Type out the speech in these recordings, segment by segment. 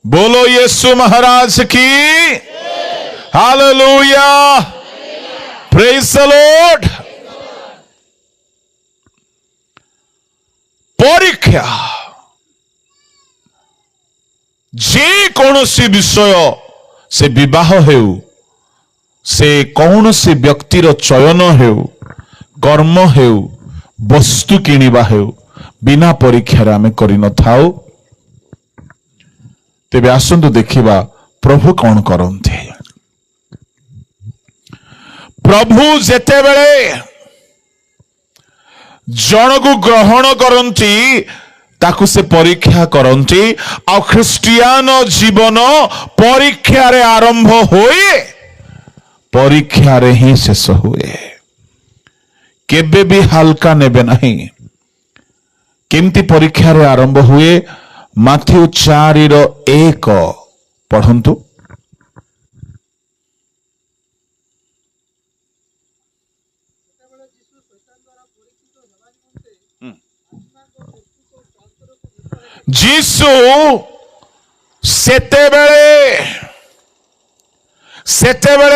बोलो यीशु महाराज की hallelujah, praise the Lord. परीक्षा जे कौनसी विषय से विवाह हेउ, से कौनसी व्यक्तिर चयन हेउ, कर्म हेउ, वस्तु किनिबा हेउ, बिना परीक्षार आमे करि न थाउ। तेबे आसंतु देखिबा प्रभु कौन करंते। प्रभु जेते बेले जन को ग्रहण करंती ताकु से परीक्षा करंती। आ ख्रिस्टियान जीवन परीक्षा रे आरंभ होए, परीक्षा रे ही शेष हुए। केबे भी हल्का नेबे नहीं। केमती परीक्षा रे आरंभ हुए, माथ्यू 4:1 पढ़ंतु। जीसु सेतेबेले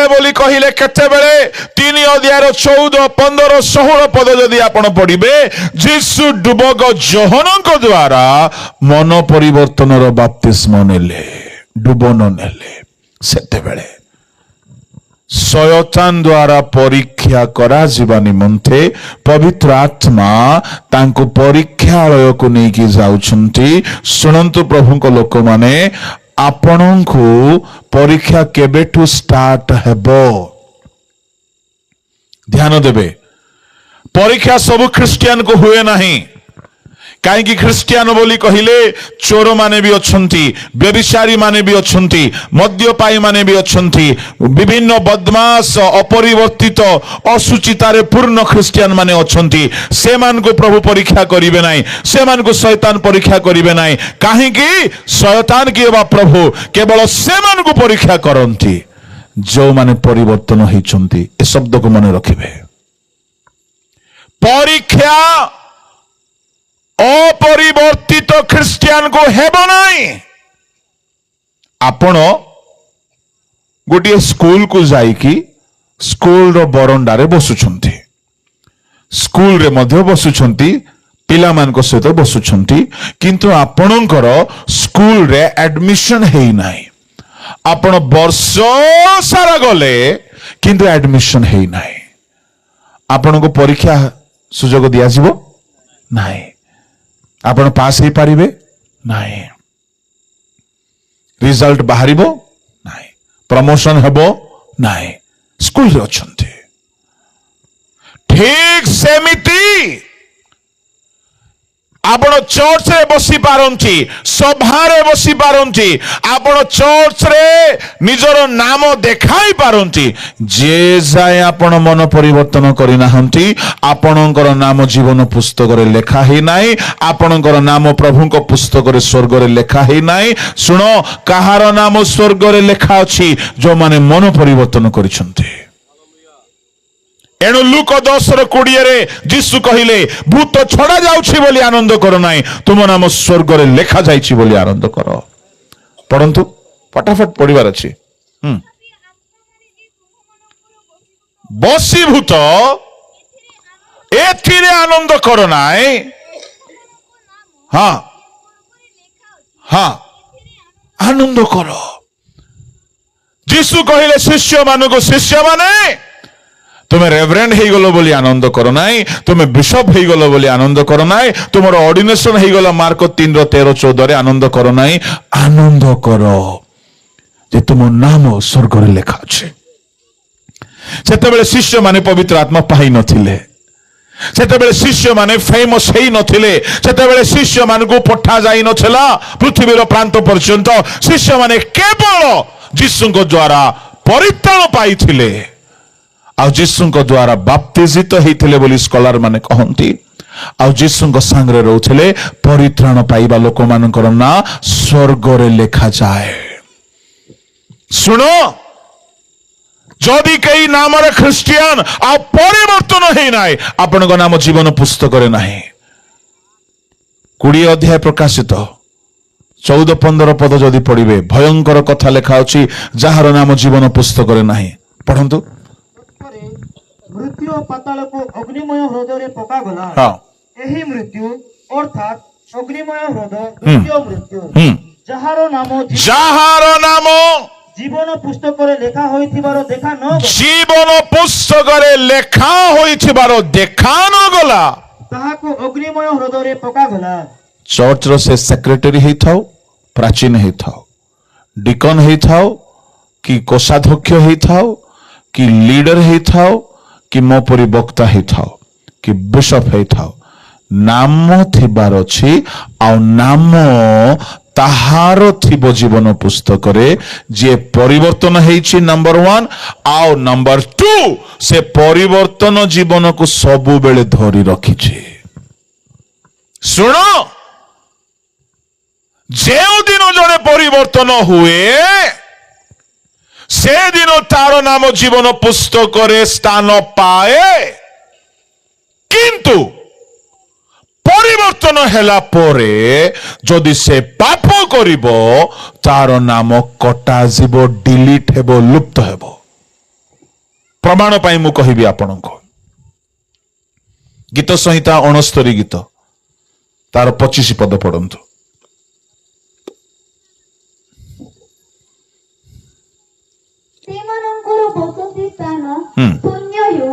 बोली कहिले केतेबेले 3:14-15-16 पद यदि आपण पढ़िबे, जीसु डुबक जोहनक द्वारा मन परिवर्तनर बाप्तिस्म नेले, डुबन नेले। सेतेबेले शयतान द्वारा परीक्षा करा जीवा निमंते पवित्र आत्मा तांको परीक्षालय को नेकी जाउछंती। सुनंतु प्रभुको लोक माने, आपणको परीक्षा केबेठु स्टार्ट हेबो ध्यान देबे। परीक्षा सब ख्रिस्टियन को हुए नहीं। कहीं ख्रिस्टियन बोली कहिले चोर माने भी अछंती, व्यभिचारी माने भी अछंती, मद्यपाई माने भी अछंती, विभिन्न बदमाश अपरिवर्तित असुचितारे पूर्ण ख्रिस्टियन माने अछंती। से मान को प्रभु परीक्षा करिवे नाही, से मान को शैतान परीक्षा करिवे नाही। काहे कि शैतान के बा प्रभु केवल से मान को परीक्षा करंती जो माने परिवर्तन होइचंती। ए शब्द को मन रखिबे। परीक्षा अपरिवर्तित ख्रिस्टियन को हेबो नाही। आपण गोटे स्कूल को जाइकी स्कूल रो बरंडा रे बसुछंती, स्कूल रे मध्य बसुछंती, पिला मान को सहित बसुछंती, किंतु आपणकर स्कूल रे एडमिशन हेई नाही। आपण वर्ष सारा गले किंतु एडमिशन हेई नाही। आपण को परीक्षा सुजोग दिया जिवो नाही। आपण पास ही पारिबे नाही, रिजल्ट बाहरिबो नाही, प्रमोशन हेबो नाही। स्कूल रे अछंती। ठीक सेमिति आपण चर्च रे बसी पारंती, सभा रे बसी पारंती, आपण चर्च रे निजर नाम देखाई पारंती। जे जाय आपण मन परिवर्तन करि नाहंती, आपणकर नाम जीवन पुस्तक रे लेखा ही नाही, आपणकर नाम प्रभुଙ୍କ पुस्तक रे स्वर्ग रे लेखा ही नाही। सुनो, कहार नाम स्वर्ग रे लेखा अछि जो माने मन परिवर्तन करिसंती। एणु लूक 10:20 जीसु कहिले, भूत छड़ा जाउछि बोली आनंद करो नाही, तुम नाम स्वर्ग रे लेखा जाइछि बोली आनंद करो। पढ़ंतु, फटाफट पढ़िबार अछि। बसीभूत एथिरे आनंद करो नाही। हाँ हाँ, आनंद करो। जीसु कहिले शिष्य मानको, शिष्य माने तुम्हें रेवरेंड हो गलो बोली आनंद करो नाई, तुम्हें बिशप हो गलो बोली आनंद करो नाई, तुमर ऑर्डिनेशन हो गला मार्क 3:13-14 आनंद करो नाई। आनंद करो जे तुम नाम स्वर्ग रे लेखा अछि। सेतेबेले शिष्य माने पवित्र आत्मा पाई नथिले, सेतेबेले शिष्य माने फेमस हेई नथिले, सेतेबेले शिष्य मान को पठा जाई नथिला पृथ्वीर प्रांत पर्यंत। शिष्य माने केवल जीसुଙ୍କ द्वारा परित्राण पाइथिले, आ जीसुଙ୍କ द्वारा बाप्तिजित होइथिले बोली स्कॉलर माने कहंती। आ जीसुଙ୍କ संगे रहउथिले, परित्राण पाइबा लोक मानकर ना स्वर्ग रे लेखा जाए। सुनो, जदि कई नाम रे ख्रिस्टियन आ परिवर्तन हेई नाही, आपनक नाम जीवन पुस्तक रे नाही। 20 अध्याय प्रकाशित 14-15 पद जदि पढ़िबे भयंकर कथा लेखा अछि जाହାର नाम जीवन पुस्तक रे नाही पढ़ंतु मृत्यु पाताल को अग्निमय हृदय रे पका गला हां एही मृत्यु अर्थात अग्निमय हृदय द्वितीय मृत्यु जाहारो नाम जीवन पुस्तक रे लेखा होइथिबारो देखा न जीवन पुस्तक रे लेखा होइथिबारो देखा न गला ताहाको अग्निमय हृदय रे पका गला चर्च रो से सेक्रेटरी हेई थाओ प्राचीन हेई थाओ डिकन हेई थाओ कि कोषाध्यक्ष हेई थाओ कि लीडर हेई थाओ कि मो परि वक्ता हेई थाओ कि बिशप हेई थाओ नाम थिबार अछि आ नाम ताहार थिबो जीवन पुस्तक रे जे परिवर्तन हेइछि नंबर 1 आ नंबर 2 से परिवर्तन जीवन को सबु बेले धरि रखिछि सुनो जेउ दिन जने परिवर्तन हुए से दिन तार नाम जीवन पुस्तक रे स्थान पाए किंतु परिवर्तन हेला परे जदि से पाप करिबो तार नाम कटा जीवो डिलीट हेबो लुप्त हेबो प्रमाण पाई मु कहिबी आपनको गीत संहिता 69 गीत तार 25 पद पढ़ंतु सेमानंकर बसति स्थान शून्य हो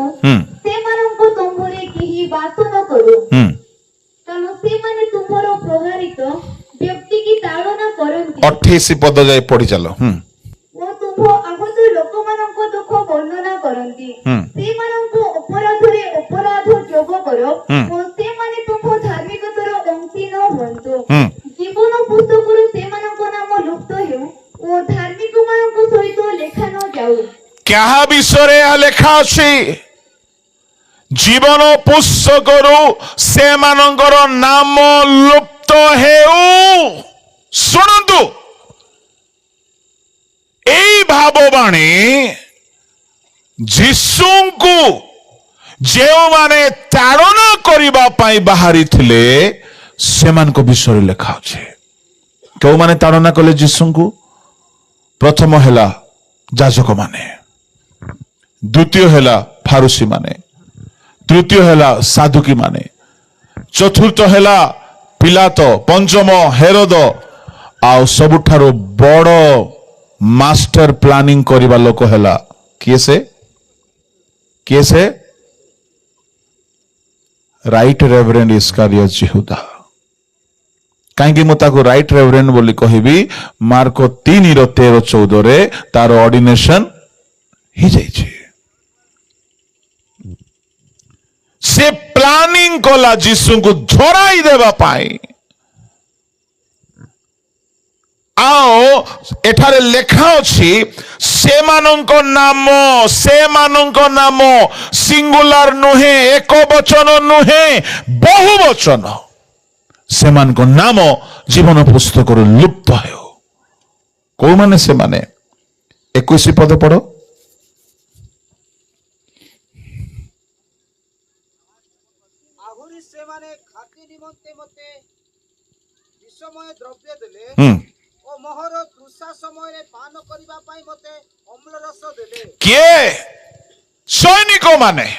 सेमानंक तुम्भरे केही बास न करो कारण सेमाने तुम्भर प्रहारित व्यक्ति की ताड़ना करंती 28 पद जाय पढ़ी चलो ओ तुम्भ आहत लोकमानंक दुख वर्णना करंती सेमानंक अपराधरे अपराध जोग करो ओ सेमाने तुम्भ धार्मिकतर अंशी न होंतो जीवन पुस्तकरु सेमानंक नाम लुप्त हेउ ओ धार्मिक मानक सहित लेखा न जाऊ क्या विषय लेखा अछि जीवन पुस्तकरु से मानकर नाम लुप्त हेउ सुनंतु एई भाववाणी जीसुंकु जेउ माने ताड़ना करिबा पाई बाहरी थिले सेमान को विषय लेखा अछि केउ माने ताड़ना कले जीसुंकु प्रथम हेला जाजक माने द्वितीय हेला फारुसी माने तृतीय हेला साधुकी माने चतुर्थ हेला पिलातो पंचम हेरोद आ सबुठारो बड़ मास्टर प्लानिंग करिबा लोक हेला किए से राइट रेवरेंड इस्कारियोत यहूदा कहीं मुझे राइट रेवरेंड बोली कहबी मार्को 3:13-14 रे तार ऑर्डिनेशन ही जाइए से प्लानिंग कला जीसु को धराई देवा पाई आओ एठारे लेखा अछि सेमानंक नाम सिंगुलर नुहे एक वचन नुहे बहु वचन सेमान को नाम जीवन पुस्तक लुप्त हो को माने से माने 21 पद पढ़ो आहुरी से माने खाति निमंते मते विषमय द्रव्य देले ओ मोहर तृषा समय रे पान करिबा पाई मते अम्ल रस देले किए सैनिक माने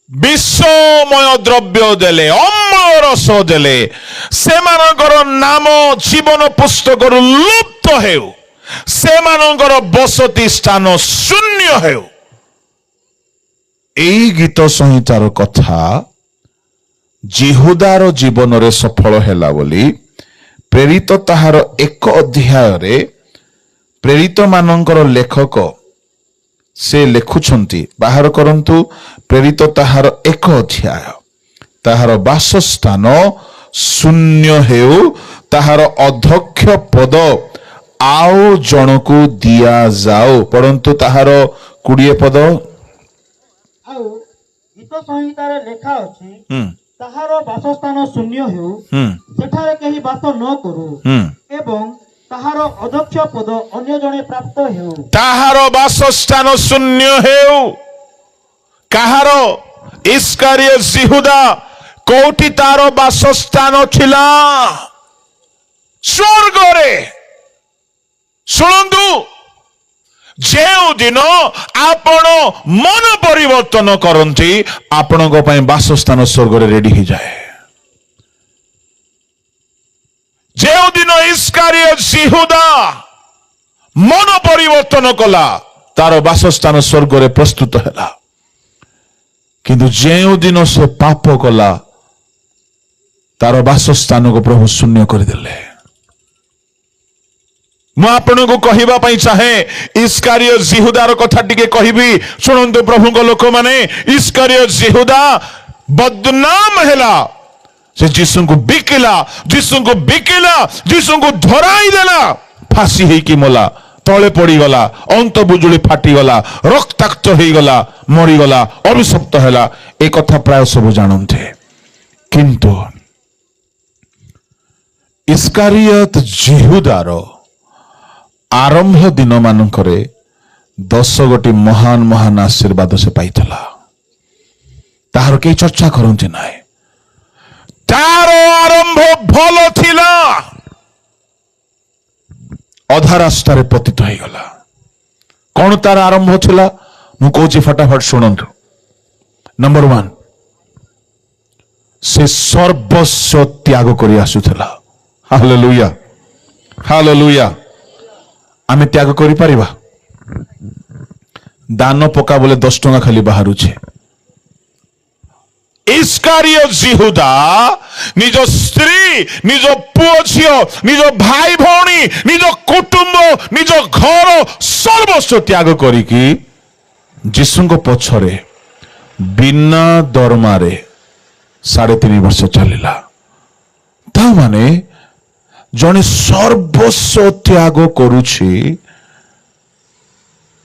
विषमय द्रव्य देले अम्ल रस देले सेमानकर नाम जीवन पुस्तक लुप्त हेउ सेमानकर बसति स्थान शून्य हेउ एई गीत संहितार कथा जिहुदार जीवन रे सफल हेला बोली प्रेरित ताहार 1 अध्याय रे प्रेरित मानकर लेखक से लेखुछंती बाहर करंतु प्रेरित ताहार 1 अध्याय ताहार वासस्थान शून्य हेउ ताहार अध्यक्ष पद आओ जनकु दिया जाओ परंतु ताहार 20 पद आउ गीत संहितार लेखा अछि ताहार वासस्थान शून्य हेउ सेठारे केही वास न करू एवं ताहार अध्यक्ष पद अन्य जने प्राप्त हेउ ताहार वासस्थान शून्य हेउ काहार इस्कारियोत यहूदा कोठी तार बासस्थान थिला स्वर्गरे शुणु जो दिन आपण मन परिवर्तन करती आपण बासस्थान स्वर्ग रेडी हो जाए जो दिन इस्कारियोत यहूदा मन परिवर्तन कला तार बासस्थान स्वर्ग रे प्रस्तुत है किंतु जो दिन से पाप कला तार बासस्थान को प्रभु शून्य करदेले मुझे कहवाई चाहे इस्कारियोत यहूदार कथा टिके कहबी शुणु प्रभु को लोक माने इस्कारियोत यहूदा बदनाम हैला से जीसु को बिकिला जीसु को धराई देला फांसी है कि मोला तले पड़गला अंत बुजुली फाटीगला रक्ताक्त होगला मरीगला अभिशप्त है एक कथा प्राय सब जानते किंतु इस्कारियोत यहूदार आरंभ दिन मानकरे 10 गोटी महान महान आशीर्वाद से पाइला तार कई चर्चा करती ना तार आरंभ भल थिला अधा रास्तार पतित हो गला कौन तार आरंभ थिला मु कहूची फटाफट शुणु नंबर 1 से सर्वस्व त्याग करी आसुथिला हालेलुया हालेलुया आमे त्याग करि परिबा दान पका बोले 10 टंका खाली बाहर छे इस्कारियोत यहूदा निज स्त्री निज पुओ झियो निज भाई भौणी निज कुटुंब निज घर सर्वस्व त्याग करिकी जीसु को पछरे बिना दरमारे 3.5 वर्ष चलिला ता माने जने सर्वस्व त्याग करुछि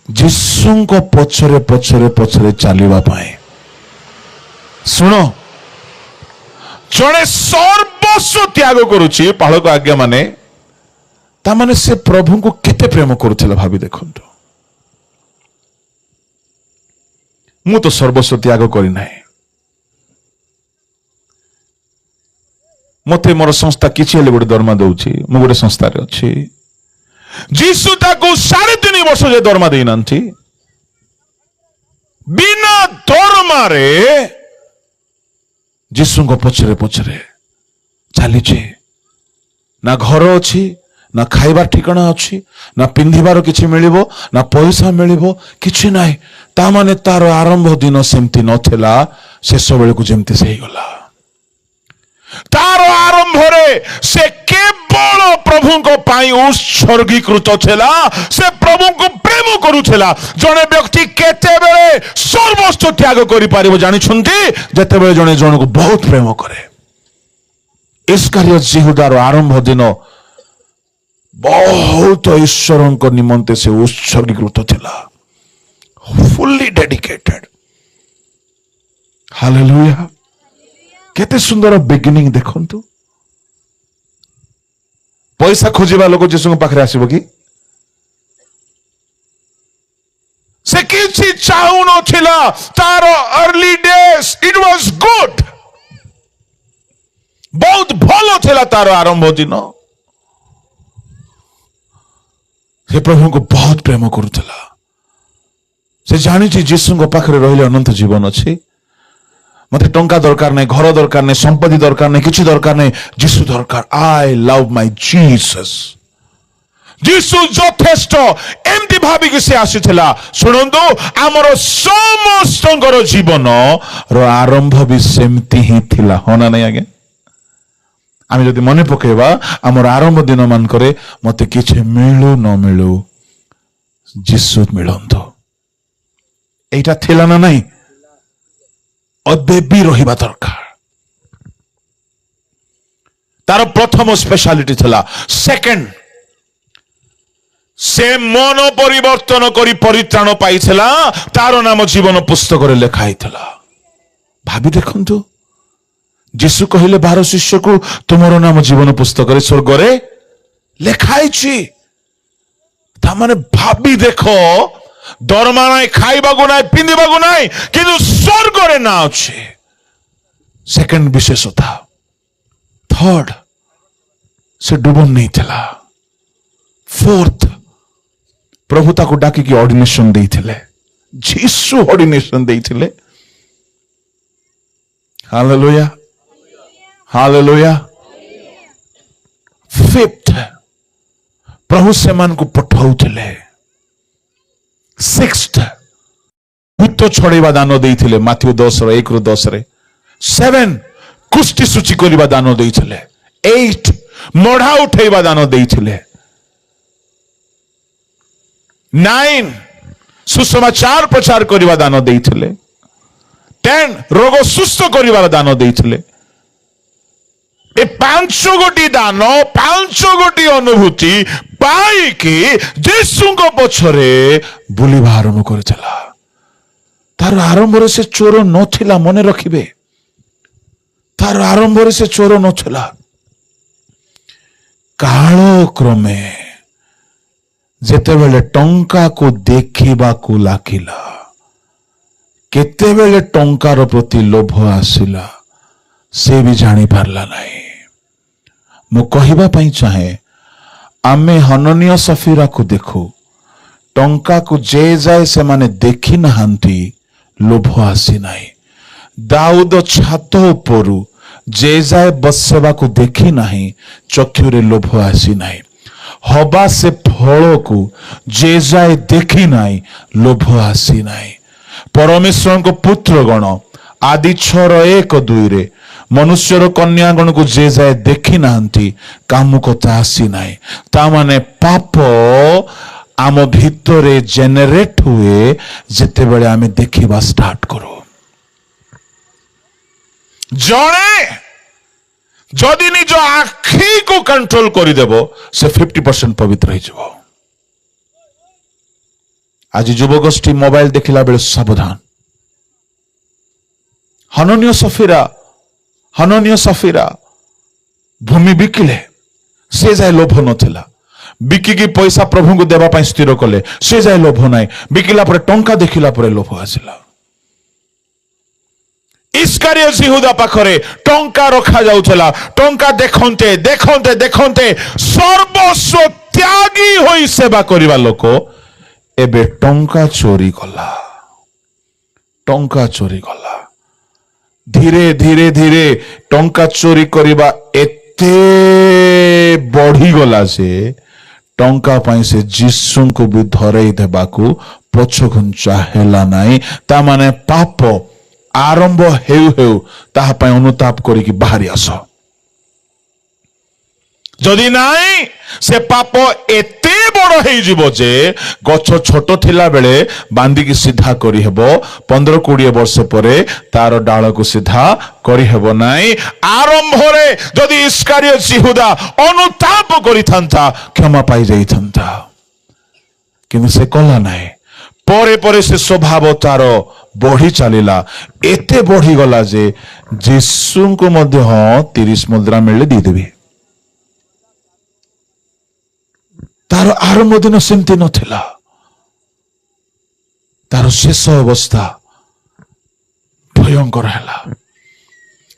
जीसु को पछरे पछरे पछरे चलिबा पाए सुनो जने सर्वस्व त्याग करुछि पालक आज्ञा माने ता माने से प्रभु को केते प्रेम करुथिला भाबी देखंतु मु तो सर्वस्व त्याग करि नाही मते मोर संस्था किछि हेले गोटे दरमा दउछि मु गोटे संस्था रे अछि जीसु ताकू 3.5 वर्ष जे दरमा देई नांथि बिना दरमा रे जीसु को पछरे पछरे चली ना घर अच्छी ना खाइबार ठिकाना अच्छी ना पिंधिबार किछि मिलिबो ना पैसा मिलिबो किछि नाही ता माने तार आरंभ दिन सेमती नथिला शेष बेले को जेमती से गला तार आरंभ रे से केवल प्रभु को पाई उत्सर्गीकृत थिला से प्रभु को प्रेम करुथिला जने व्यक्ति केते बेले सर्वस्व त्याग करि पारिबो जानि छुंती जते बेले जने जन को बहुत प्रेम करे इस्कारियोत यहूदार आरंभ दिन बहुत ईश्वर को निमंते से उत्सर्गीकृत थिला फुल्ली डेडिकेटेड हालेलुया केते सुंदर बिगिनिंग देखंतु पैसा खोजिबा लोक जीसु पाखरे आसीबो कि से किछि चाहू नथिला तार early days it was good बहुत भलो थिला तार आरंभ दिन से प्रभु को बहुत प्रेम करुथिला से जानी जीसु पाखरे रहिले अनंत जीवन अछि मते टंका दरकार नहीं घर दरकार नहीं संपत्ति दरकार नहीं किसी दरकार नहीं जीसु दरकार आई लव माय जीसस जीसु यथेष्ट एमती भाविक से आसीथिला सुनंदु आमर समस्त जीवन रो आरंभ भी सेमती ही थिला होना नहीं आगे आमे जदि मने पकेबा आमर आरंभ दिन मान करे मते किछि मिलु न मिलु जीसु मिलंतो एटा थिला ना नहीं अबे भी रहिबा दरकार तार प्रथम स्पेशलिटी थिला सेकंड से मन परिवर्तन करी परित्राण पाइथिला तार नाम जीवन पुस्तक रे लेखा हिथिला भाबी देखंतु जीसु कहिले 12 शिष्य को तुमरो नाम जीवन पुस्तक रे स्वर्ग रे लेखा हिछि ता माने भाबी देखो दरमा नाई खाइबा को नाई पिंदिबा को नाई किंतु स्वर्ग रे ना अछि सेकंड विशेषता। थर्ड, से डुबन नहीं थिला। फोर्थ, प्रभु ताको डाकी की ऑर्डिनेशन देइथिले। जीसु ऑर्डिनेशन देइथिले। Hallelujah, hallelujah. फिफ्थ, प्रभु सेमान को पठाउथिले। सिक्स्थ, भूत छड़ेवा दान देइथिले माथ्यू 10:1-10 रे। 7, कुष्ठी सूची करिवा दान देइथिले। 8, मोढ़ा उठेवा दान देइथिले। 9, सुसमाचार प्रचार करिवा दान देइथिले। 10, रोग सुस्थ करिवार दान देइथिले। ए 5 गोटी दान, 5 गोटी अनुभूति पाई कि यीशुଙ୍କ पछरे बुलिवा आरंभ करथिला। तार आरंभ से चोर नथिला, मने रखिबे। तार आरंभ से चोर नथिला। काल क्रमे जेतेबेले टंका को देखिबा को लागिला, केतेबेले टंकार प्रति लोभ आसिला, से भी जानी पारला नहीं। मु कहिबा पई चाहे, आमे हननिया सफीरा को देखो, टंका को जे जाए से माने देखी नहांती, लोभ आसी नहीं। दाऊद छात उपरु जे जाए बसवा को देखी नहीं, चक्षुरे लोभ आसी नहीं। हवा से फल को जे जाए देखी नहीं, लोभ आसी नहीं। परमेश्वर को पुत्रगण आदि 6:1-2 रे मनुष्यर कन्यागण को जे जाए देखी नांती, कामुकता आसी नहीं। ता माने पाप आम भितरे जेनेरेट हुए जेते बेले आमे देखिबा स्टार्ट करो। जणे जदि निज आखि को कंट्रोल करिदेबो, से 50% पवित्र हो जाबो। आज युवगोष्ठी मोबाइल देखिला बेले सावधान। हननिया सफीरा भूमि बिकिले, से जाए लोभ नथिला। बिकिकी पैसा प्रभु को देवा पाई स्थिर कले, से जाए लोभ नाई। बिकिला परे टंका देखिला परे लोभ आसिला। इस्कारियोत यहूदा पाखरे टंका रखा जाउथला। टंका देखंते देखंते देखंते सर्वस्व त्यागी होई सेवा करिवा लोक एबे टंका चोरी कला। टंका चोरी कला। धीरे धीरे धीरे टंका चोरी करिबा एते बढ़ी गला से टंका पाई से जीसु को भी धरई देबाकू पछघुंचा हेला नाही। ता माने पाप आरंभ हेउ हेउ ताहा पाई अनुताप करिकी बाहरी आस। जदि नाई से पाप एते बड़ हेइ जिवो जे गछ छोट थिला बेले बांधिकी सीधा करि हेबो, 15-20 वर्ष परे तार डाल को सीधा करि हेबो नाई। आरंभ रे जदि इस्कारियोत यहूदा अनुताप करिथांता, क्षमा पाई जाइथांता, किंतु से कला नाई। परे परे से स्वभाव तार बढ़ी चलिला। एते बढ़ी गला जे जीसु को मध्य 30 मुद्रा मिले दी देबी। तार आरंभ दिन सेमती नथिला। तार शेष अवस्था भयंकर हैला।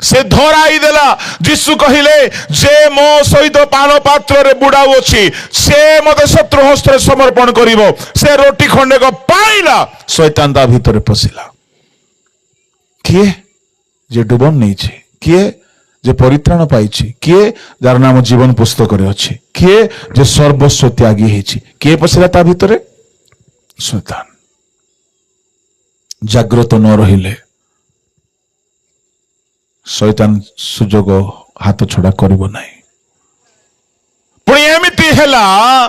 से धराई देला। जीसु कहिले जे मो सहित पान पात्र रे बुड़ाउ अछि, से मते शत्रु हस्ते समर्पण करिवो। से रोटी खंडे को पाइला, शैतान ता भीतर पसिला। किए जे डुबन नहीं छे, किए जे परित्राण पाइछि, किए जार नाम जीवन पुस्तक रे अछि, किए जे सर्वस्व त्यागी हेछि, किए पसिला ता भीतर? शैतान। जागृत न रहिले शैतान सुजोग हाथ छड़ा करिबो नाही। पुणी एमिति हेला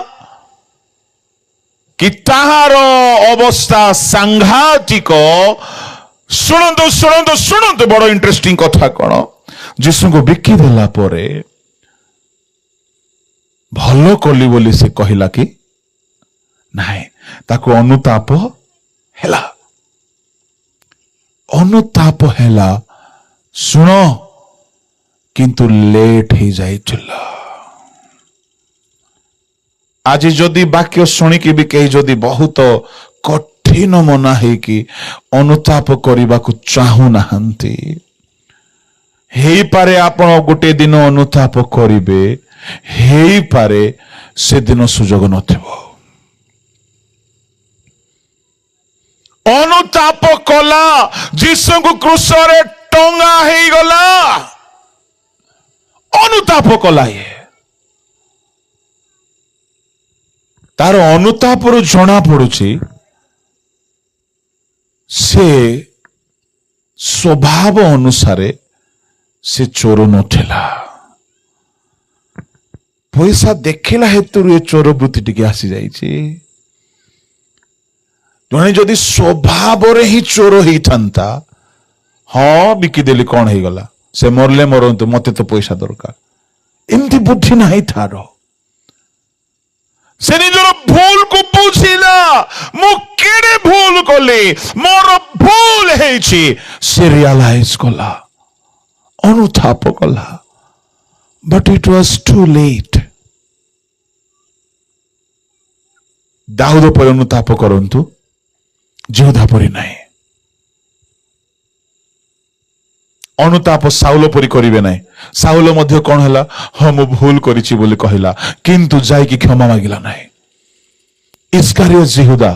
कि ताहार अवस्था सांघातिक। शुणु शुणु शुणु, बड़ इंटरेस्टिंग कथा कौन, जीसु को बिकी देला परे भलो कली बोली से कहिला कि नाही, ताको अनुताप हेला। अनुताप हेला, सुनो, किंतु लेट ही जाइथिला। आज जदि वाक्य शुणिकी भी कई जदि बहुत कठिन मना है कि अनुताप करने को चाहू नाहंती, हेई पारे आपण गोटे दिन अनुताप करिवे हेई पारे से दिन सुजोग नथिबो अनुताप कला जीसु को क्रूस रे टंगा हेई गला अनुताप कला ये तार अनुताप रु जना पड़ुची से स्वभाव अनुसारे से चोर नथिला पैसा देखला हेतु ये चोर वृत्ति टिके आसी जाइछि जने जदि स्वभाव रे ही चोर ही थांता हाँ बिकिदेली कौन ही गला से मरले मरंतु मते तो पैसा दरकार एमती बुद्धि नहीं थारो से निजर भूल को बुझिला मु केडे भूल कली मोर भूल हेछि से रियलाइज कला अनुताप कला but it was too late दाऊद पर अनुताप करंतु जिहुदा परि नाही अनुताप साउल परि करिवे नाही साउल मध्य कोन हला हम भूल करिछि बोली कहिला किंतु जाई कि क्षमा मागिला नाही इस्कारियोत जिहुदा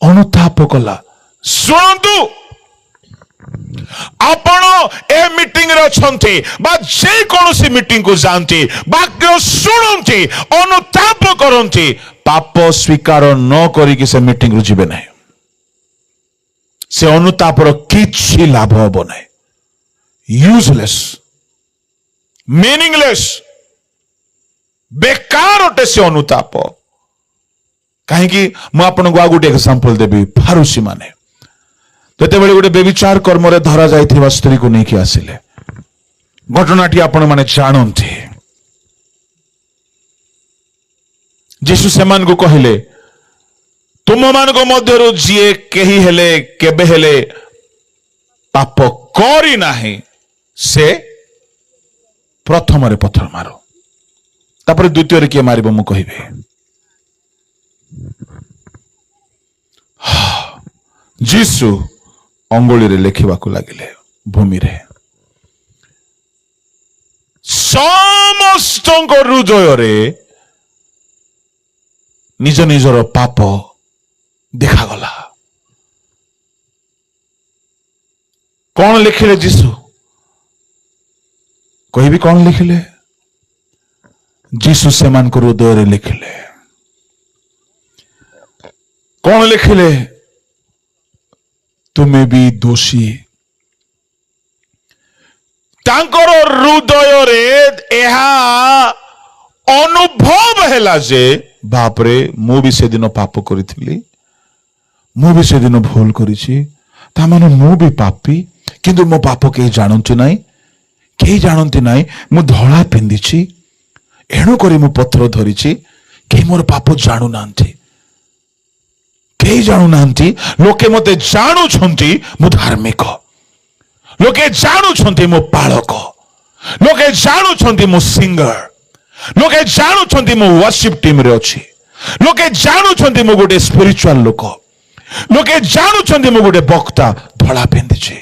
अनुताप कला सुनंतु आपण ए मीटिंग रे अछंती बा जे कोनोसी मीटिंग को जानती वाक्य सुनंती अनुताप करंती पाप स्वीकार न करी कि से मीटिंग रु जिबे नाही से अनुताप रो किछि लाभ हबो नाही यूजलेस मीनिंगलेस बेकार अटे से अनुताप कहीं मु आपन को गोटे एग्जांपल देबी फारूसी माने जते बेले गोटे बेविचार कर्म रे धरा जाइथिबा स्त्री को नेकी आसिले घटनाटी आपण माने जानंती यीशु सेमान को कहिले तुम मान को मध्यरु जिए केही हेले केबे हेले पाप करी नाही से प्रथम रे पत्थर मारो तापर द्वितीय रे के मारिबो मु कहिबे जीसु अंगुली रे लेखिबा को लागिले भूमि रे समस्त हृदय रे निज निजर पाप देखागला कौन लिखिले जीसु कहि भी कौन लिखिले जीसु से मान को हृदय रे लिखिले कौन लिखिले तुम्हें भी दोषी तांकर हृदय रे एहा अनुभव हैला जे बाप रे मु भी से दिन पाप करिथिली मु भी से दिन भूल करिछि ता माने मु भी पापी किंतु मो पाप के जानंतु नाही के जानंती नाही मु धळा पिंदिछि एणु करी मु पत्थर धरिछि के मोर पाप जानू नांती के जानू नांती लोके मते जानू छंती मु धार्मिक लोके जानू छंती मु पालक लोके जानू छंती मु सिंगर लोके जानू छंती मु वर्शिप टीम रे अछि लोके जानू छंती मु गोटे स्पिरिचुअल लोक लोके जानू छंती मु गोटे वक्ता धळा पिंदिछि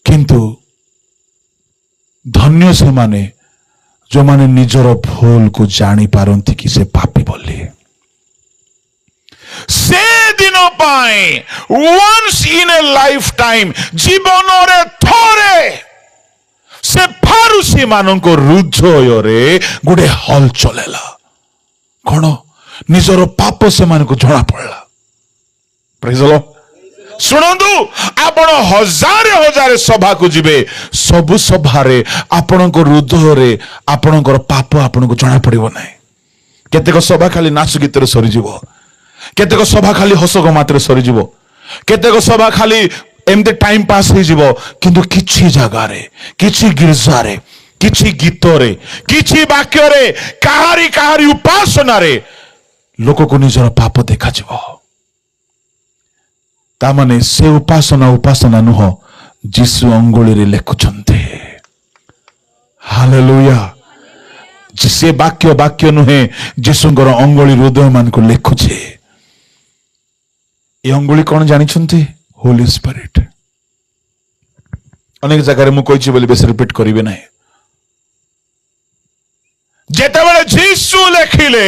किंतु धन्य से माने जो माने निजर भूल को जानी पारंती कि से पापी बोली से दिन पाए once in a lifetime जीवन रे थोरे से फारूसी मानन को हृदय रे गोटे हल चलेला कौन निजर पाप से मान को जना पड़ला प्रेज द लॉर्ड सुनंदु आपण हजार हजार सभा को जिबे सब सभा रे आपण को हृदय रे आपण को पाप आपण को जना पड़िबो नै केतेक सभा खाली नाच गीत रे सरी जिवो केतेक सभा खाली हस गमात रे सरी जिवो केतेक सभा खाली एमते टाइम पास हो जिवो किंतु किछि जगह रे किछि गिरजा रे किछि गीत रे किछि वाक्य रे काहारी काहारी उपासना रे लोक को निजर पाप देखा जिवो ता माने से उपासना नुह जीसु अंगुली रे लेखुछन्ते हालेलुया जिसे वाक्य नुहे जीसुंगर अंगुली हृदय मान को लेखुछे ये अंगुली कौन जानी छन्ते होली स्पिरिट अनेक जगह मु कही बोली बेस रिपीट करिवे नहीं जेतेबेले जीसु लेखिले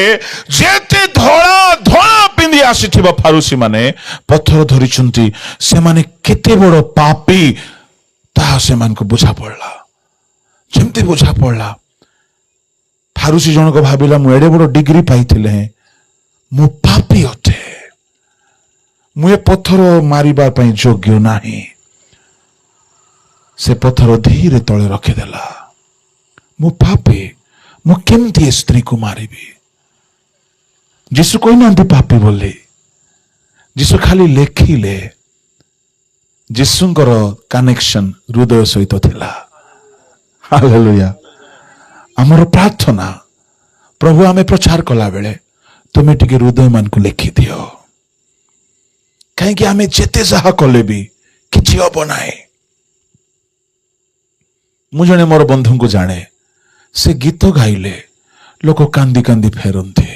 जेते धड़ा धड़ा पिंदी आसीथिबा फारूसी माने पत्थर धरिचंती से माने केते बड़ पापी ता से मान को बुझा पड़ला जेमती बुझा पड़ला फारूसी जन को भाबिला मु एडे बड़ डिग्री पाइथिले मु पापी होते मु ए पत्थर मारिबा पई योग्य नाही से पत्थर धीरे तळे रखिदेला मु पापी मु केमती स्त्री को मारिबी जीसु कोई ना पापी बोले जीसु खाली लेखिले जीसुंकर कनेक्शन हृदय सहित थिला हालेलुया हमर प्रार्थना प्रभु आमे प्रचार कला बेले तुमे टिके हृदय मान को लेखि दियो कहीं कि आमे जेते जहा कले भी किछि हबो नाही मु जने मोर बंधु को जाने से गीत गाइले लोक कांदी कांदी फेरंती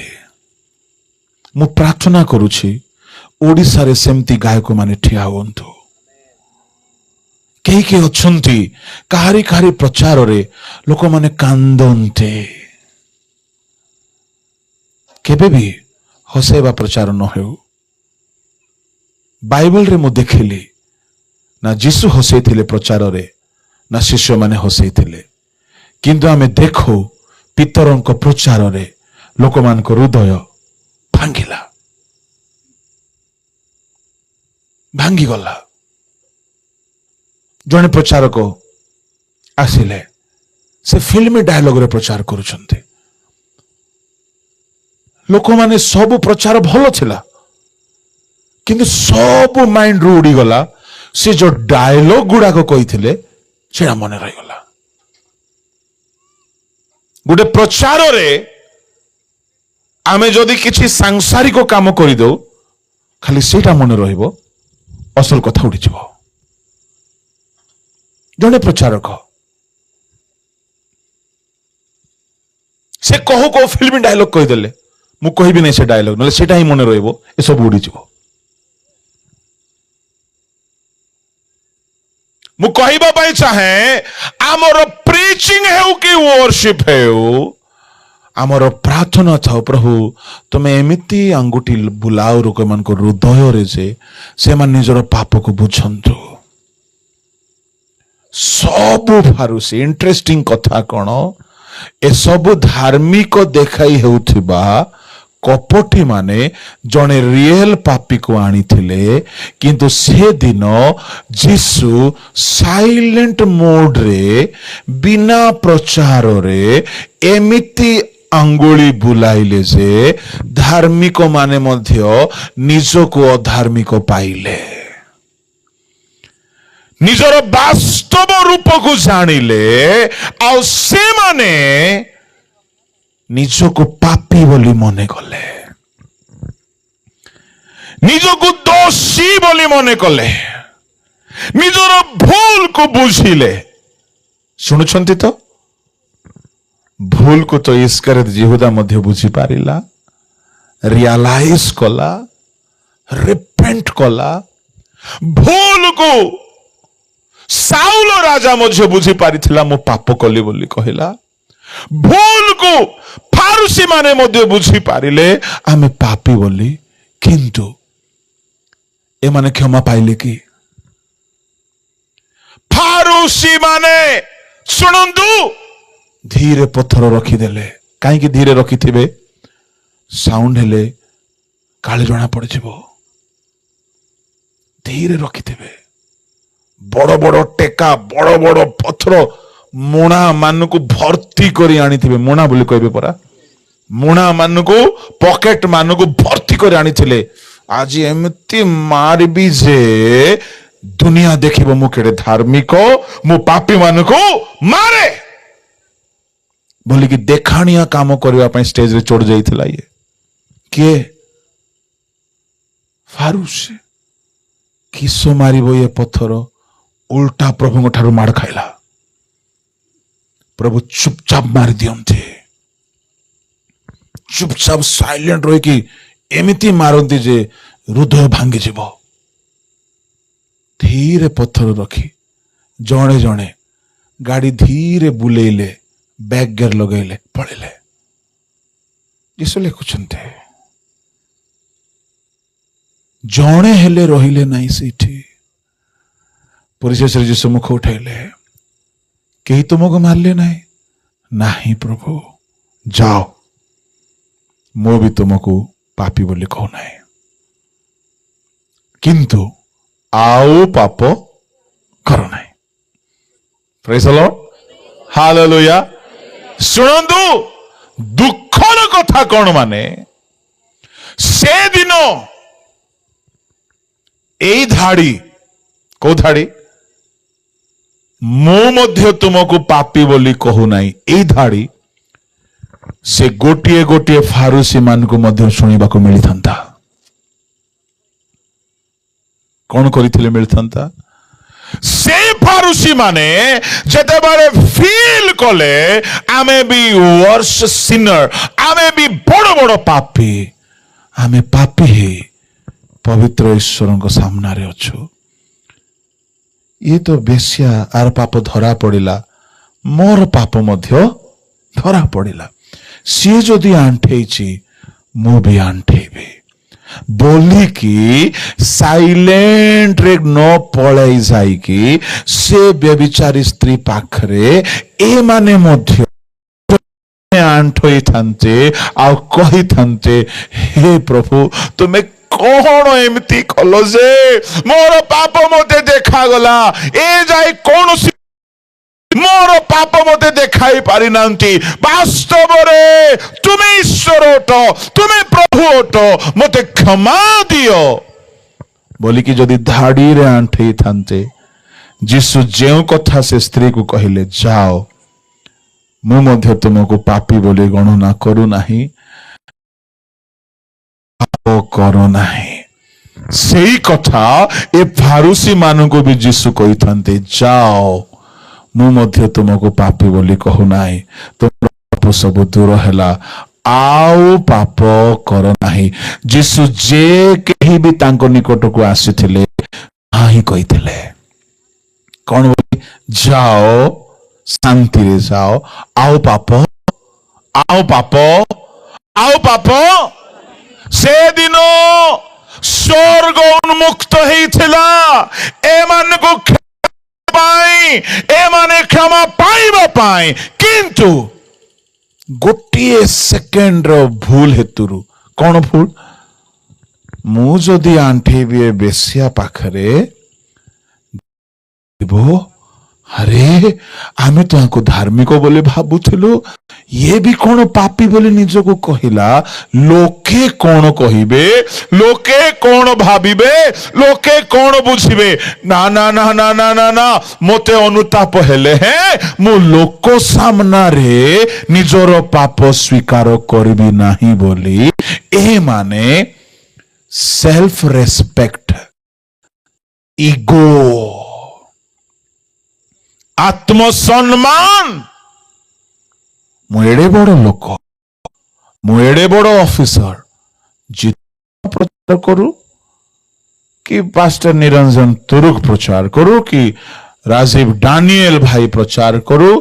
मु प्रार्थना करुछि ओडिसा रे सेमती गायक माने ठिया होंतु कई के अछंती काहारी काहारी प्रचार रे लोक माने कांदंते केबे भी हसेबा प्रचार न हेउ बाइबल रे मु देखिली ना जीसु हसई थिले प्रचार रे ना शिष्य माने हसई थिले किंतु आमे देखो पितरंक प्रचार रे लोकमान को हृदय भांगी गला जने प्रचारक आसिले से फिल्मी डायलॉग रे प्रचार करुछंते लोक माने सब प्रचार भलो थिला किंतु सब माइंड रू उड़ी गला से जो डायलॉग गुडा को कहिथिले सेना मने रही गला गोटे प्रचार रे आमे जदि किछि सांसारिक काम करि दो खाली सेटा मन रहिबो असल कथा उड़ी जीवो जने प्रचारक से कहू को फिल्म डायलॉग कहि देले मु कहिबि नै से डायलॉग नले सेटा ही मन रहिबो ए सब उड़ी जीवो मु कहिबा पई चाहे आमर प्रीचिंग हेउ कि वर्शिप हेउ आमर प्रार्थना था प्रभु तुमे एमिति अंगुठी बुलाओ लोक मन को हृदय रे जे से मन निजर पाप को बुझंतु सब फारूसी इंटरेस्टिंग कथा कोन ए सब धार्मिक देखाई हेउथिबा कपटी माने जने रियल पापी को आनी थिले किंतु से दिन जीसु साइलेंट मोड रे बिना प्रचार रे एमिति अंगुली बुलाइले जे धार्मिक माने मध्य निजो को अधार्मिक पाइले निजर वास्तव रूप को जानिले आ से माने निजको पापी बोली मने कले निजको दोषी बोली मने कले निजर भूल को बुझिले शुणुछंती तो भूल को तो इस्करियोत यहूदा मध्य बुझी पारिला रियलाइज कला रिपेंट कला भूल को साउल राजा मध्य बुझी पारिथिला मो पाप कली बोली कहिला भूल को फारूसी माने मध्य बुझी पारिले आमे पापी बोली किंतु ए माने क्षमा पाइले कि फारूसी माने सुनंदु धीरे पत्थर रखिदेले कहीं कि धीरे रखिथिबे साउंड हेले काले जणा पड़जिबो धीरे रखिथिबे बड़ बड़ टेका बड़ बड़ पत्थर मुणा मान को भर्ती करी आनी थिबे मुणा बोली कहबे परा मुणा मान को पॉकेट मान को भर्ती करी आनी थिले आज एमती मारबी जे दुनिया देखिबो मु केडे धार्मिक मु पापी मान को मारे बोली कि देखाणिया काम करबा पई स्टेज रे चढ़ जाइथिला ये के फारूसी किसो मारिबो ये पत्थर उल्टा प्रभु ठारू मार खाइला प्रभु चुपचाप मार दियंते चुपचाप साइलेंट रही कि एमिति मारती जे हृदय भांगी जीव धीरे पत्थर रखी जणे जणे गाड़ी धीरे बुलेले बैक गेयर लगेले पड़ेले यीशु लिखुछन्ते जणे हेले रहिले नाही सेठी परिशेषरे यीशु मुख उठाइले केही तुमको मारले नाही नाही प्रभु जाओ मो भी तुमको पापी बोली कहू नाही किंतु आओ पाप करो नाही प्रेज द लॉर्ड हालेलुया सुनंदु दुखर कथा कौन माने से दिन एई धाड़ी को धाड़ी मो मध्य तुमको पापी बोली कहू नाही एई धाड़ी से गोटिए गोटिए फारूसी मान को मध्य शुणा को मिली था कौन करिथिले मिली था से फारूसी माने जते बारे फील कले आमे भी वर्ष सिनर आमे भी बड़ बड़ पापी आमे पापी हे पवित्र ईश्वर को सामना रे अछु ये तो बेस्या आर पाप धरा पड़िला मोर पाप मध्य धरा पड़िला सी जदि आंठेची मु भी आंठेबी बोली कि साइलेंट रे न पळाई जाई कि से व्यभिचारी स्त्री पाखरे ए माने मध्य आंठोई थांते आ कही थांते हे प्रभु तुम्हें कौन एमती कल जे मोर पाप मते देखा गला ए जाई कौन मोर पाप मते देखाई पारि नांती वास्तव रे तुम्हें ईश्वर ओटो तुम्हें प्रभु ओटो मते क्षमा दियो बोली कि जदि धाड़ी रे आंठे थांते जीसु जेउ कथा से स्त्री को कहिले जाओ मु मध्य तुमको पापी बोली गणना करू नाही पाप करो नाही सेई कथा ए फारूसी मानु को भी जीसु कहि थांते जाओ मु मध्य तुमको पापी बोली कहू नाही तुम पाप सब दूर हैला आओ पाप कर नाही जीसु जे केही भी तांको निकट को आसीथिले हाही कहिथिले कौन बोली जाओ शांति रे जाओ आओ पाप आओ पाप आओ पाप से दिनो स्वर्ग उन्मुक्त हेइथिला ए मान को ए माने क्षमा पाइबा पाई किंतु गोटिए सेकेंड रो भूल हेतुरु कौन भूल मु जदि आंठे भी बेसिया पाखरे अरे आमे तो आको धार्मिक बोले भाबुथिलु ये भी कौन पापी बोले निजको कहिला लोके कौन कहिबे लोके कौन भाबिबे लोके कौन बुझिबे ना ना ना ना ना ना ना मोते अनुताप हेले हैं मु लोक सामना रे निजर पाप स्वीकार करबी नाही बोली ए माने सेल्फ रेस्पेक्ट ईगो आत्मसम्मान मु एडे बड़ लोक मु एडे बड़ ऑफिसर जितना प्रचार करू कि पास्टर निरंजन तुरुक प्रचार करू कि राजीव डानियल भाई प्रचार करू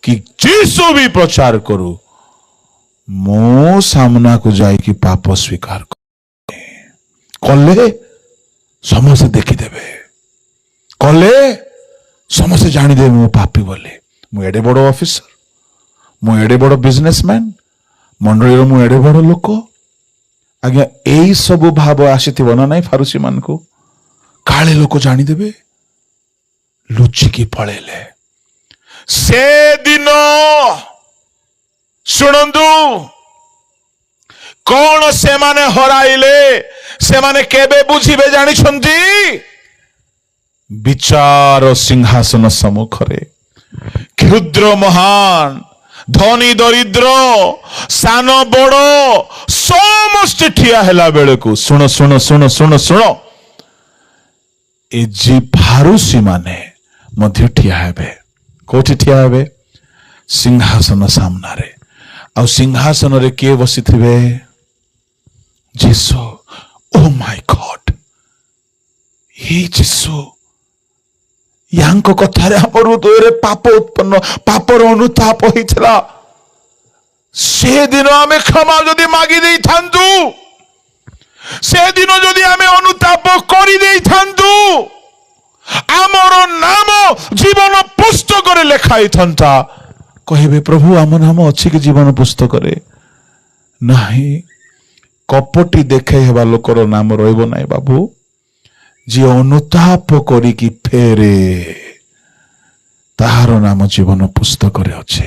कि जीसु भी प्रचार करू मो सामना को जाई कि पाप स्वीकार कले समस्त देखिदेवे कले समस्त जानिदेवे मो पापी बोले मु एडे बड़ ऑफिसर मु एडे बड़ बिजनेसमैन मंडली मु एडे बड़ लोक आज्ञा एई सब भाव आसीथिबो ना नाही फारूसी मान को काले लोक जानिदेवे लुचिकी पळेले से दिन सुनंदु कौन से माने हराइले से माने केबे बुझिबे जानि छंती विचार सिंहासन सम्मुखरे क्षुद्र महान धनी दरिद्र सान बड़ समस्त ठिया हेला बेले को सुनो सुनो सुनो सुनो सुनो ए जी फारूसी माने मध्य ठिया हेबे कोठी ठिया हेबे सिंहासन सामना रे आ सिंहासन रे के बसिथिबे जीसु ओ माय गॉड ये जीसु यांको कथारे हम हृदय पाप उत्पन्न पापर अनुताप होइथिला से दिन आमे क्षमा जदि मागी देई थांतु से दिन जदि आमे अनुताप करि देई थांतु आमर नाम जीवन पुस्तक लेखाई था कहबे प्रभु आम नाम अच्छी कि जीवन पुस्तक नहीं कपटी देखे हेबा लोकर नाम रहिबो नाही बाबू जी अनुताप करिकी फेरे ताहार नाम जीवन पुस्तक अच्छे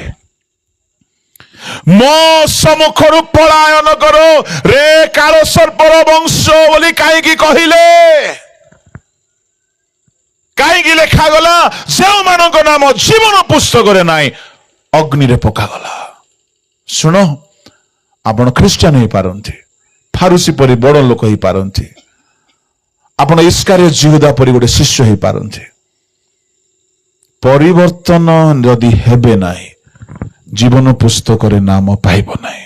मो सम्मुखरु पलायन करो रे काल सर्पर वंश बोली काईकी कहिले कहीं लेखा गला जो मान नाम जीवन पुस्तक नाई अग्नि रे पका गला सुन आपण ख्रिस्टियन हो पारंती फारूसी परि बड़ लोक हो पारंती आपण इस्कारियोत यहूदा परि गोटे शिष्य हो पारंती परिवर्तन यदि हेबे नाही जीवन पुस्तक रे नाम पाइब नाही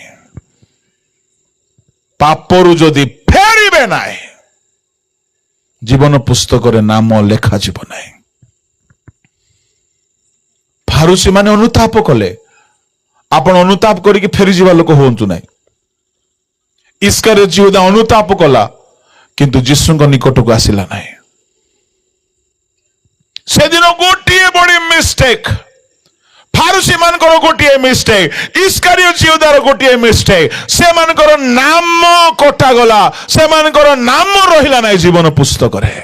पापरु यदि फेरिबे नाही जीवन पुस्तक रे नाम लेखा जीव नाही फारूसी माने अनुताप कले आपण अनुताप करिके फेरी जीवा लोक होंतु नाही इस्कारियोत यहूदा अनुताप कला किंतु यीशुଙ୍କ निकटକୁ आसिला नाही से दिन गोटिए बड़ी मिस्टेक फारूसी मानकर गोटिए मिस्टेक इस्कारियोत यहूदार गोटिए मिस्टेक से मानकर नाम कटा गला से मानकर नाम रहिला नाही जीवन पुस्तक रे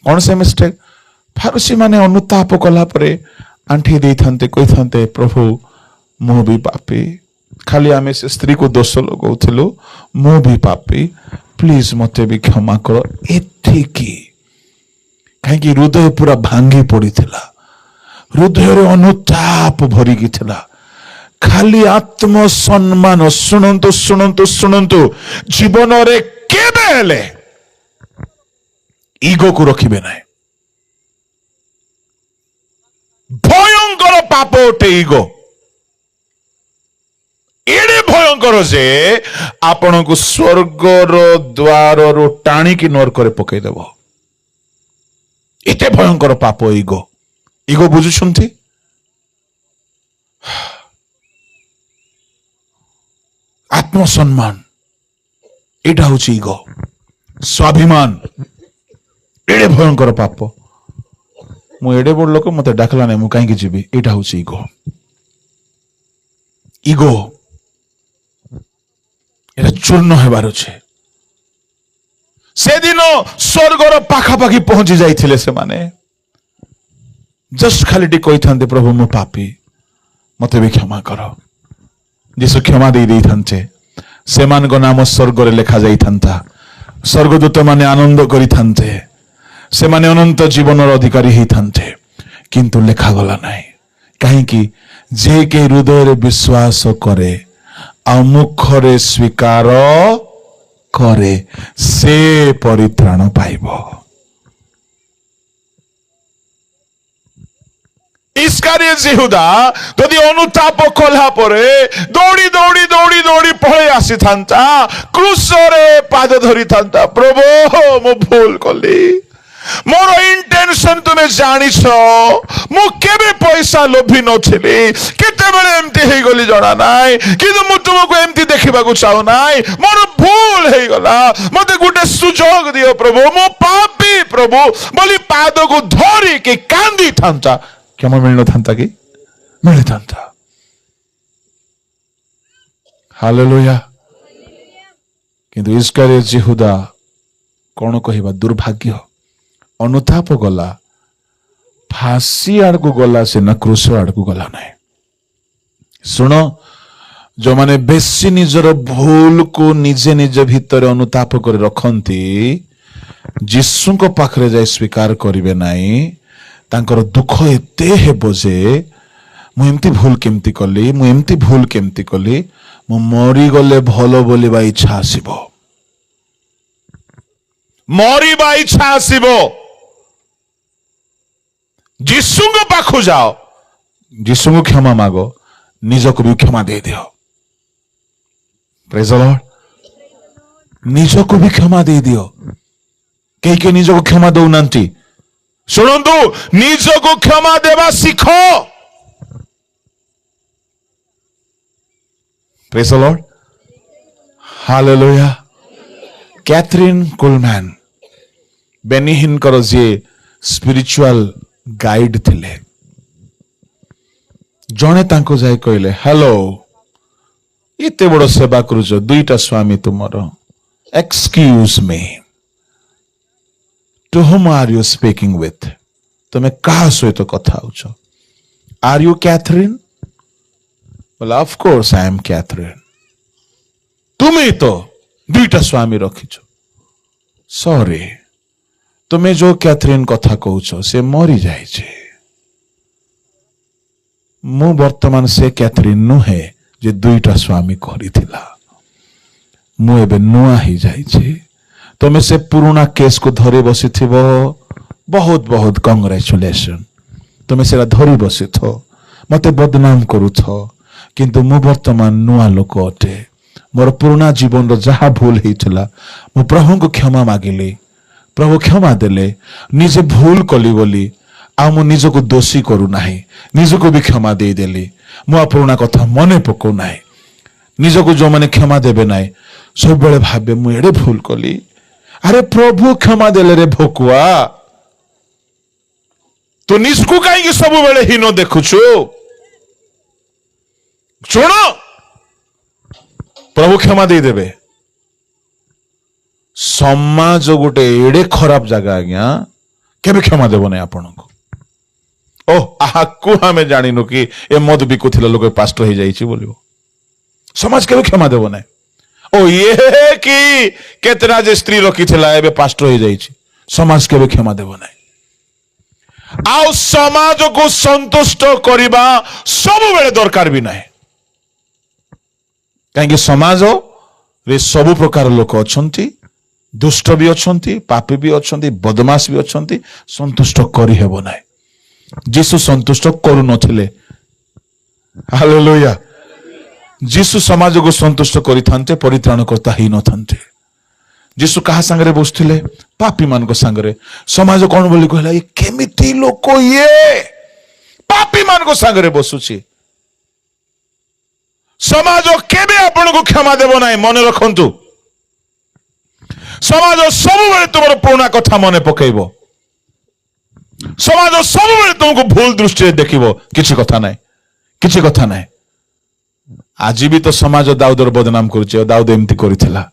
कौन से मिस्टेक फारूसी माने अनुताप कला परे आंठी दे थांते कोई थांते प्रभु मु भी पापी खाली आमे से स्त्री को दोष लगौथिलु मु भी पापी प्लीज मते भी क्षमा करो एथिकी कहीं कि हृदय पूरा भांगी पड़ीथिला हृदय रे अनुताप भरिकी थिला खाली आत्म सम्मान सुनंतु सुनंतु सुनंतु जीवन रे केबे हेले ईगो को रखिबे नाही भयंकर पाप उठे ईगो एडे भयंकर जे आपण को स्वर्गर द्वार रो टाणी की नरक रे पकई देबो एते भयंकर पाप ईगो ईगो बुझुछंती आत्मसम्मान एटा होची ईगो स्वाभिमान एडे भयंकर पाप मु एडे बड़ लोक मते डाकला नै मु काहे की जीबी एटा होची ईगो ईगो एटा चूर्ण हेबार छे से दिन स्वर्गर पाखापाखि पहुंची जाइथिले से माने जस्ट खाली टी कही थांते प्रभु मु पापी मते भी क्षमा करो जिसु क्षमा दे दी थांते से मान को नाम स्वर्ग रे लेखा जाई थांता स्वर्गदूत माने आनंद करी थांते से माने अनंत जीवन अधिकारी ही थांते किंतु लेखा गला नाही काहे कि जे के हृदय रे विश्वास करे आ मुखरे स्वीकार करे से परित्राण पाइबो इस्कारियोत यहूदा यदि अनुताप कला परे दौड़ी दौड़ी दौड़ी दौड़ी पळे आसी थांता क्रूस रे पाद धरी थांता प्रभु मु भूल कली मोर इंटेंशन तुमे जानिछ मु केबे पैसा लोभी नथिली केते बेले एमती हे गली जणा नाय किंतु मु तुमको एमती देखिबा को चाहो नाय मोर भूल हे गला मते गुटे सुजोग दियो प्रभु मु पापी प्रभु बोली पाद को धरी के कांदी थांता क्षमा मिलनो थांता कि मिले थांता हालेलुया किंतु इस्कारियोत यहूदा कोन कहिबा दुर्भाग्य अनुताप गला फांसी आड़ को गला से न क्रूस आड़ को गला नहीं सुन जो माने बेसी निजर भूल को निजे निज भीतर अनुताप कर रखती जीशु को पाखरे जाय स्वीकार करिवे नाही तांकर दुख एते हेबो जे मु एमती भूल केमती कली मु एमती भूल केमती कली मु मरी गले भलो बोलिबा इच्छा आसीबो मरिबा इच्छा आसीबो जीशु को पाखु जाओ जीशु को क्षमा मागो निज को भी क्षमा दे दियो प्रेज द लॉर्ड निज को भी क्षमा दे दियो कई के निज को क्षमा दो नांती शुणु निज को क्षमा देवा सीख। Praise the lord, hallelujah. Kathryn Kuhlman बेनिहिन कर जी स्पिरिचुअल गाइड थिले, जने तांको जाय कहले हेलो इते बड़ सेवा करूच, दुईटा स्वामी तुमर, excuse me, to whom are you speaking with, तुम क्या सहित कथा होच, आर यू कैथरीन? बोला of course I am Kathryn. तुम्हें तो दुईटा स्वामी रखिच, सॉरी तुम्हें जो कैथरीन कथा कहूच से मरी जाइए, मु वर्तमान से कैथरीन नुहे जे दुईटा स्वामी करिथिला, मु एबे नुआ ही जाइए। तुम्हें से पुराना केस को धरी बसी थिबो, बहुत बहुत कांग्रेचुलेशन, तुम्हें से धरी बसी थो, मते बदनाम करू थो, किंतु मु वर्तमान नुआ लोक अटे, मोर पुराना जीवन रो जहा भूल हेइथिला मु प्रभु को क्षमा मागिली, प्रभु क्षमा देले, निजे भूल कली बोली आ मु निज को दोषी करू नाही, निज को भी क्षमा दे देली, मु पुराना कथा मने पकौ नाही, निज को जो माने क्षमा देबे नाही सब बेले भाबे मु एडे भूल कली, अरे प्रभु क्षमा देले रे भोकुआ, तो निजको कहीं सब बेले हीनो देखुछु। शुण प्रभु क्षमा दे देबे। समाज गोटे एडे खराब जगह आज्ञा, केबे क्षमा देव नहीं आपन को। ओह आकु हमें जानिनु कि ए मद बिकुथिला लोक पास्टर हो जाइछि बोलिबो, समाज केबे क्षमा देव नहीं। ओ ये कि केतना जे स्त्री रखिथिला एबे पास्टर हो जाइछि, समाज केबे क्षमा देव नहीं। आउ समाज को संतुष्ट करिबा सब बेले दरकार भी नहीं, कहीं समाज रे सब प्रकार लोक अछंती, दुष्ट भी अछंती, पापी भी अछंती, बदमाश भी अछंती, संतुष्ट करि हेबो नाही। जीसु संतुष्ट करू नथिले, हालेलुया। जीसु समाज को संतुष्ट करिथान्ते, परित्राण करता ही नथान्ते। जीसु कहा संगरे बसथिले? पापी मान को संगरे। समाज कोन बोली कहला ये केमिति लोक, ये पापी मान को संगरे बसुची। समाज केबे आपण को क्षमा देबो नाही, मन रखंतु। समाज सब बेले तुमर पुराना कथा मने पकेइबो, समाज सब बेले तुमको भूल दृष्टि देखिबो, किछि कथा नाही, किछि कथा नाही। आज भी तो समाज दाऊदर बदनाम करुचे, दाऊद एमती करिथिला।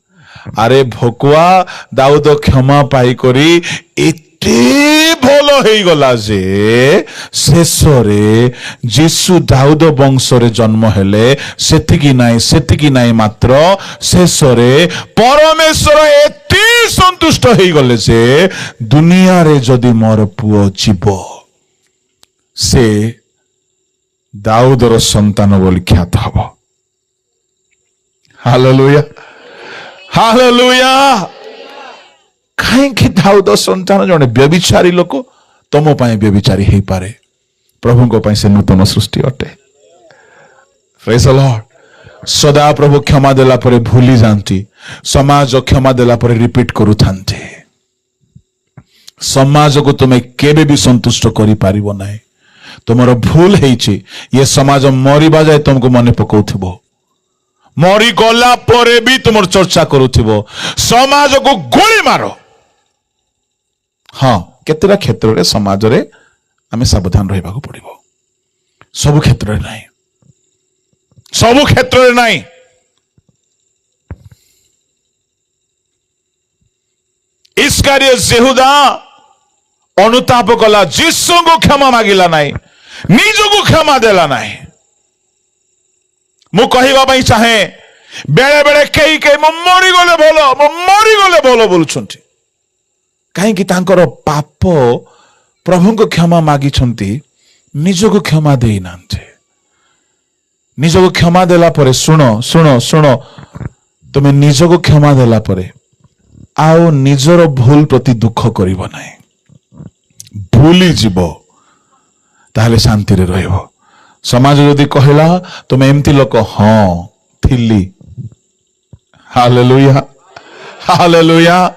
अरे भकुआ दाऊद क्षमा पाई करी एते भलो हेई गला जे शेषरे जीसु दाऊद वंशरे जन्म हेले, सेतिकी नाही मात्र शेषरे परमेश्वर एते संतुष्ट हेई गले जे दुनिया रे जदि मोर पुओ जीवो से दाऊदर संतान बोली ख्यात हबो। Hallelujah, hallelujah. कहीं दाऊद संतान जने व्यभिचारी लोक तुम पाए व्यभिचारी हे पारे, प्रभु को पाए से नूतन सृष्टि अटे। Praise the Lord. सदा प्रभु क्षमा देला परे भूली जानती, समाज क्षमा देला परे रिपीट करू थांती। समाज को तुम्हें केबे भी संतुष्ट करि पारिबो नाही। तुमरो भूल हेइछि, ये समाज मरिबा जाय तुमको मने पकाउथिबो, मरी गला परे भी तुम चर्चा करुथिबो। समाज को गोली मारो। हाँ, केतेरा क्षेत्र रे समाज रे आमे सावधान रहिबा को पड़िबो, सब क्षेत्र रे नाही, सब क्षेत्र रे नाही। इस्कारियोत यहूदा अनुताप कला, जीसु को क्षमा मागिला नाही, निज को क्षमा देला नाही। मु कहवा पाई चाहे बेले बेले कई कई मरी गले भलो, मरी गले भलो बोलुछंती। कहीं कि तांकर पाप प्रभु को क्षमा मागी छंती, निज को क्षमा देई नांते। निज को क्षमा देला परे सुनो सुनो सुनो, तुम निज को क्षमा देला परे आओ निजर भूल प्रति दुख करिबो नाही, भूली जीवो, ताहले शांति रे रहइबो। समाज यदि कहला तुम एमती लोक, हाँ थिली, हालेलुया, हालेलुया।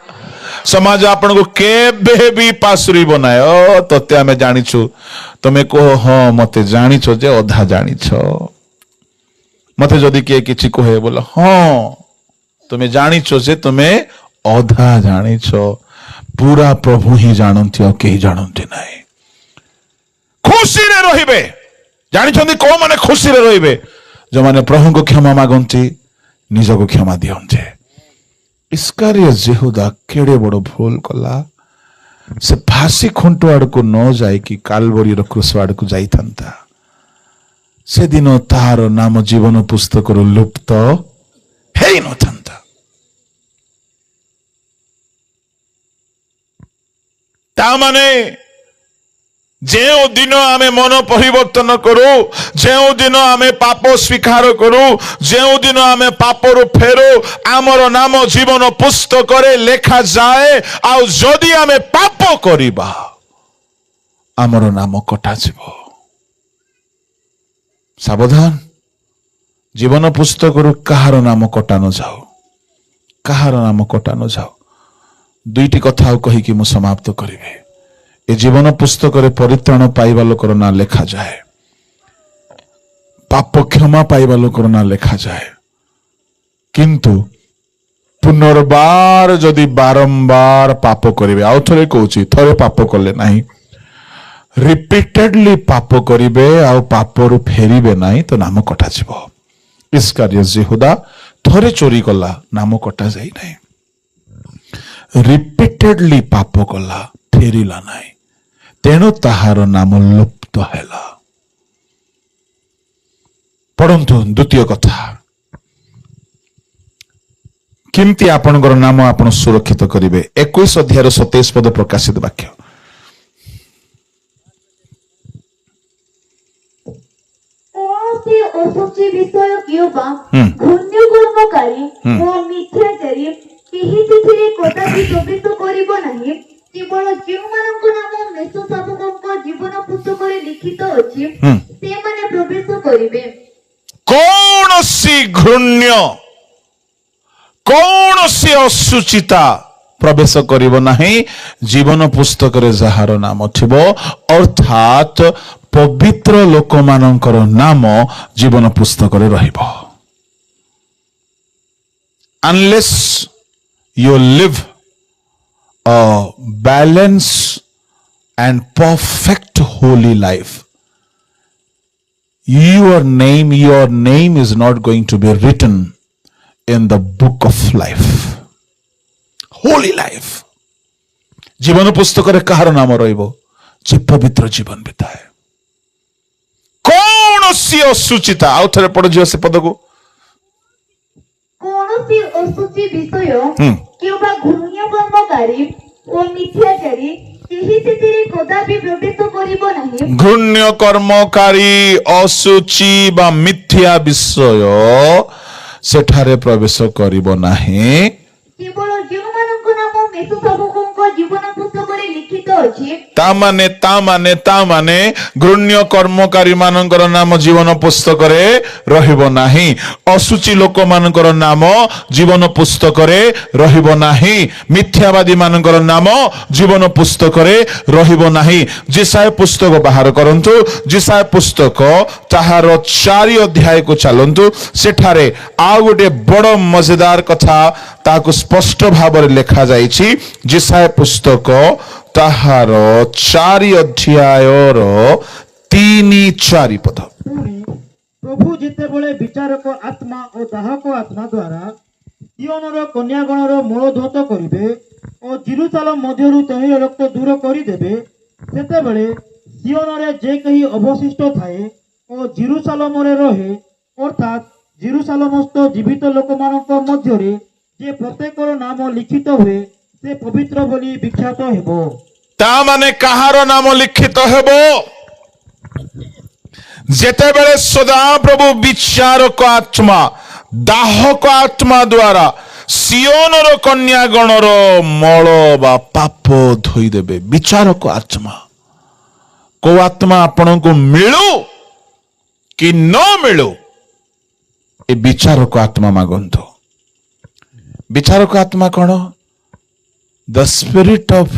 समाज आपण को केबे भी पासुरी बनाए ओ तते आमे जानिछु तमे को हां मते जानिछो जे अधा जानिछो मते जदि के किछि कहे बोला हां तुमे जानिछो जे तुमे अधा जानिछो पूरा प्रभु ही जानती और केही जानती नहीं खुशी रे रहिबे जानिछन्ति को माने खुशी रे रहिबे जो माने प्रभु को क्षमा मागंती निज को क्षमा दियंते इस्कारियत यहूदा केड़े बड़ भूल कला से फांसी खुंटो आड़ को न जाए कि कालवरी रो क्रूस आड़ को जाई थांता से दिन तार नाम जीवन पुस्तक रो लुप्त हेई न थांता ता माने जे दिन आमे मन परिवर्तन करू जे दिन आमे पाप स्वीकार करू जे दिन आमे पापरु फेरू आमर नाम जीवन पुस्तक रे लेखा जाए आ जदि आमे पाप करिबा आमर नाम कटा जीवो सावधान जीवन पुस्तक रु कहार नाम कटा न जाओ कहार नाम कटा न जाओ दुईटी कथा कही कि मु समाप्त करिवे ए जीवन पुस्तक रे परित्राण पाइबा लोकर ना लेखा जाए पाप क्षमा पाइबा लोकर ना लेखा जाए किंतु पुनर्बार जदि बारंबार पाप करिवे आउ थरे कहूची थरे पाप कले नाही रिपीटेडली पाप करिवे आउ पापरु फेरिबे नाही तो नाम कटा जिवो इस्कारियत यहूदा थरे चोरी कला नाम कटा जाई नाही रिपीटेडली पाप कला फेरिला नाही तेणु ताहार नाम लुप्त हैला पढ़ंतु द्वितीय कथा किमती आपनकर नाम आपण सुरक्षित करिवे 21 अध्याय 27 पद प्रकाशित वाक्य कौनसी असुचि विषय कियोबा घृण्य कर्मकारी ओ मिथ्याचारी केही तिथिरे कदापि प्रवेश करिबो नाही केवल जोमानक नाम मेषो शासकଙ୍କ जीवन पुस्तकरे लिखित अछि से माने प्रवेश करिवे कौनसी घृण्य कौनसी असुचिता प्रवेश करिबो नाही जीवन पुस्तक रे जहार नाम थिबो अर्थात पवित्र लोक मानकर नाम जीवन पुस्तक रे रहिबो unless you live a balanced and perfect holy life your name is not going to be written in the book of life holy life जीवन पुस्तक रे कहार नाम रहिबो जे पवित्र जीवन बिताए कौनसी असुचिता आउ थरे पढ़ जियो से पद को कौनसी असुचि विषय किंबा घृण्य कर्मकारी ओ मिथ्याचारी केही तिथिरे कदापि प्रवेश करिबो नाही घृण्य कर्मकारी असुचि बा मिथ्या विषय सेठारे प्रवेश करिबो नाही केवल जोमानक नाम मेषो शासकଙ୍କ जीवन पुस्तकरे लिखित अछि ता माने घृण्य कर्मकारी मानकर नाम जीवन पुस्तक रे रहिबो नाही असुचि लोक मानकर नाम जीवन पुस्तक रे रहिबो नाही मिथ्यावादी मानकर नाम जीवन पुस्तक रे रहिबो नाही जिसाय पुस्तक बाहर करंतु जिसाय पुस्तक ताहार 4 अध्याय को चलंतु सेठारे आ गोटे बड़ मजेदार कथा ताको स्पष्ट भाव रे लेखा जाईछि जिसाय पुस्तक ताहार 4 अध्याय 3-4 पद प्रभु जितेबले विचारक आत्मा और दाहक आत्मा द्वारा सियोनर कन्यागणर मूलधौत करिवे और जेरुसालेम मध्यरु तहिर रक्त दूर करिदेबे सेतेबेले सियोनरे जे कही अवशिष्ट थाए और जेरुसालेम रे रहे अर्थात जेरुसालेमस्थ जीवित लोकमानक मध्यरे जे प्रत्येकर नाम लिखित हुए से पवित्र बोली विख्यात हेबो ता माने कहार नाम लिखित हेबो जेतेबेले सदा प्रभु विचारक आत्मा दाहक आत्मा द्वारा सियोनर कन्यागणर मल बा पाप धोई देबे विचारक आत्मा को आत्मा आपण को मिलू कि न मिलू ए विचारक आत्मा मागंतु विचारक आत्मा कौन the spirit of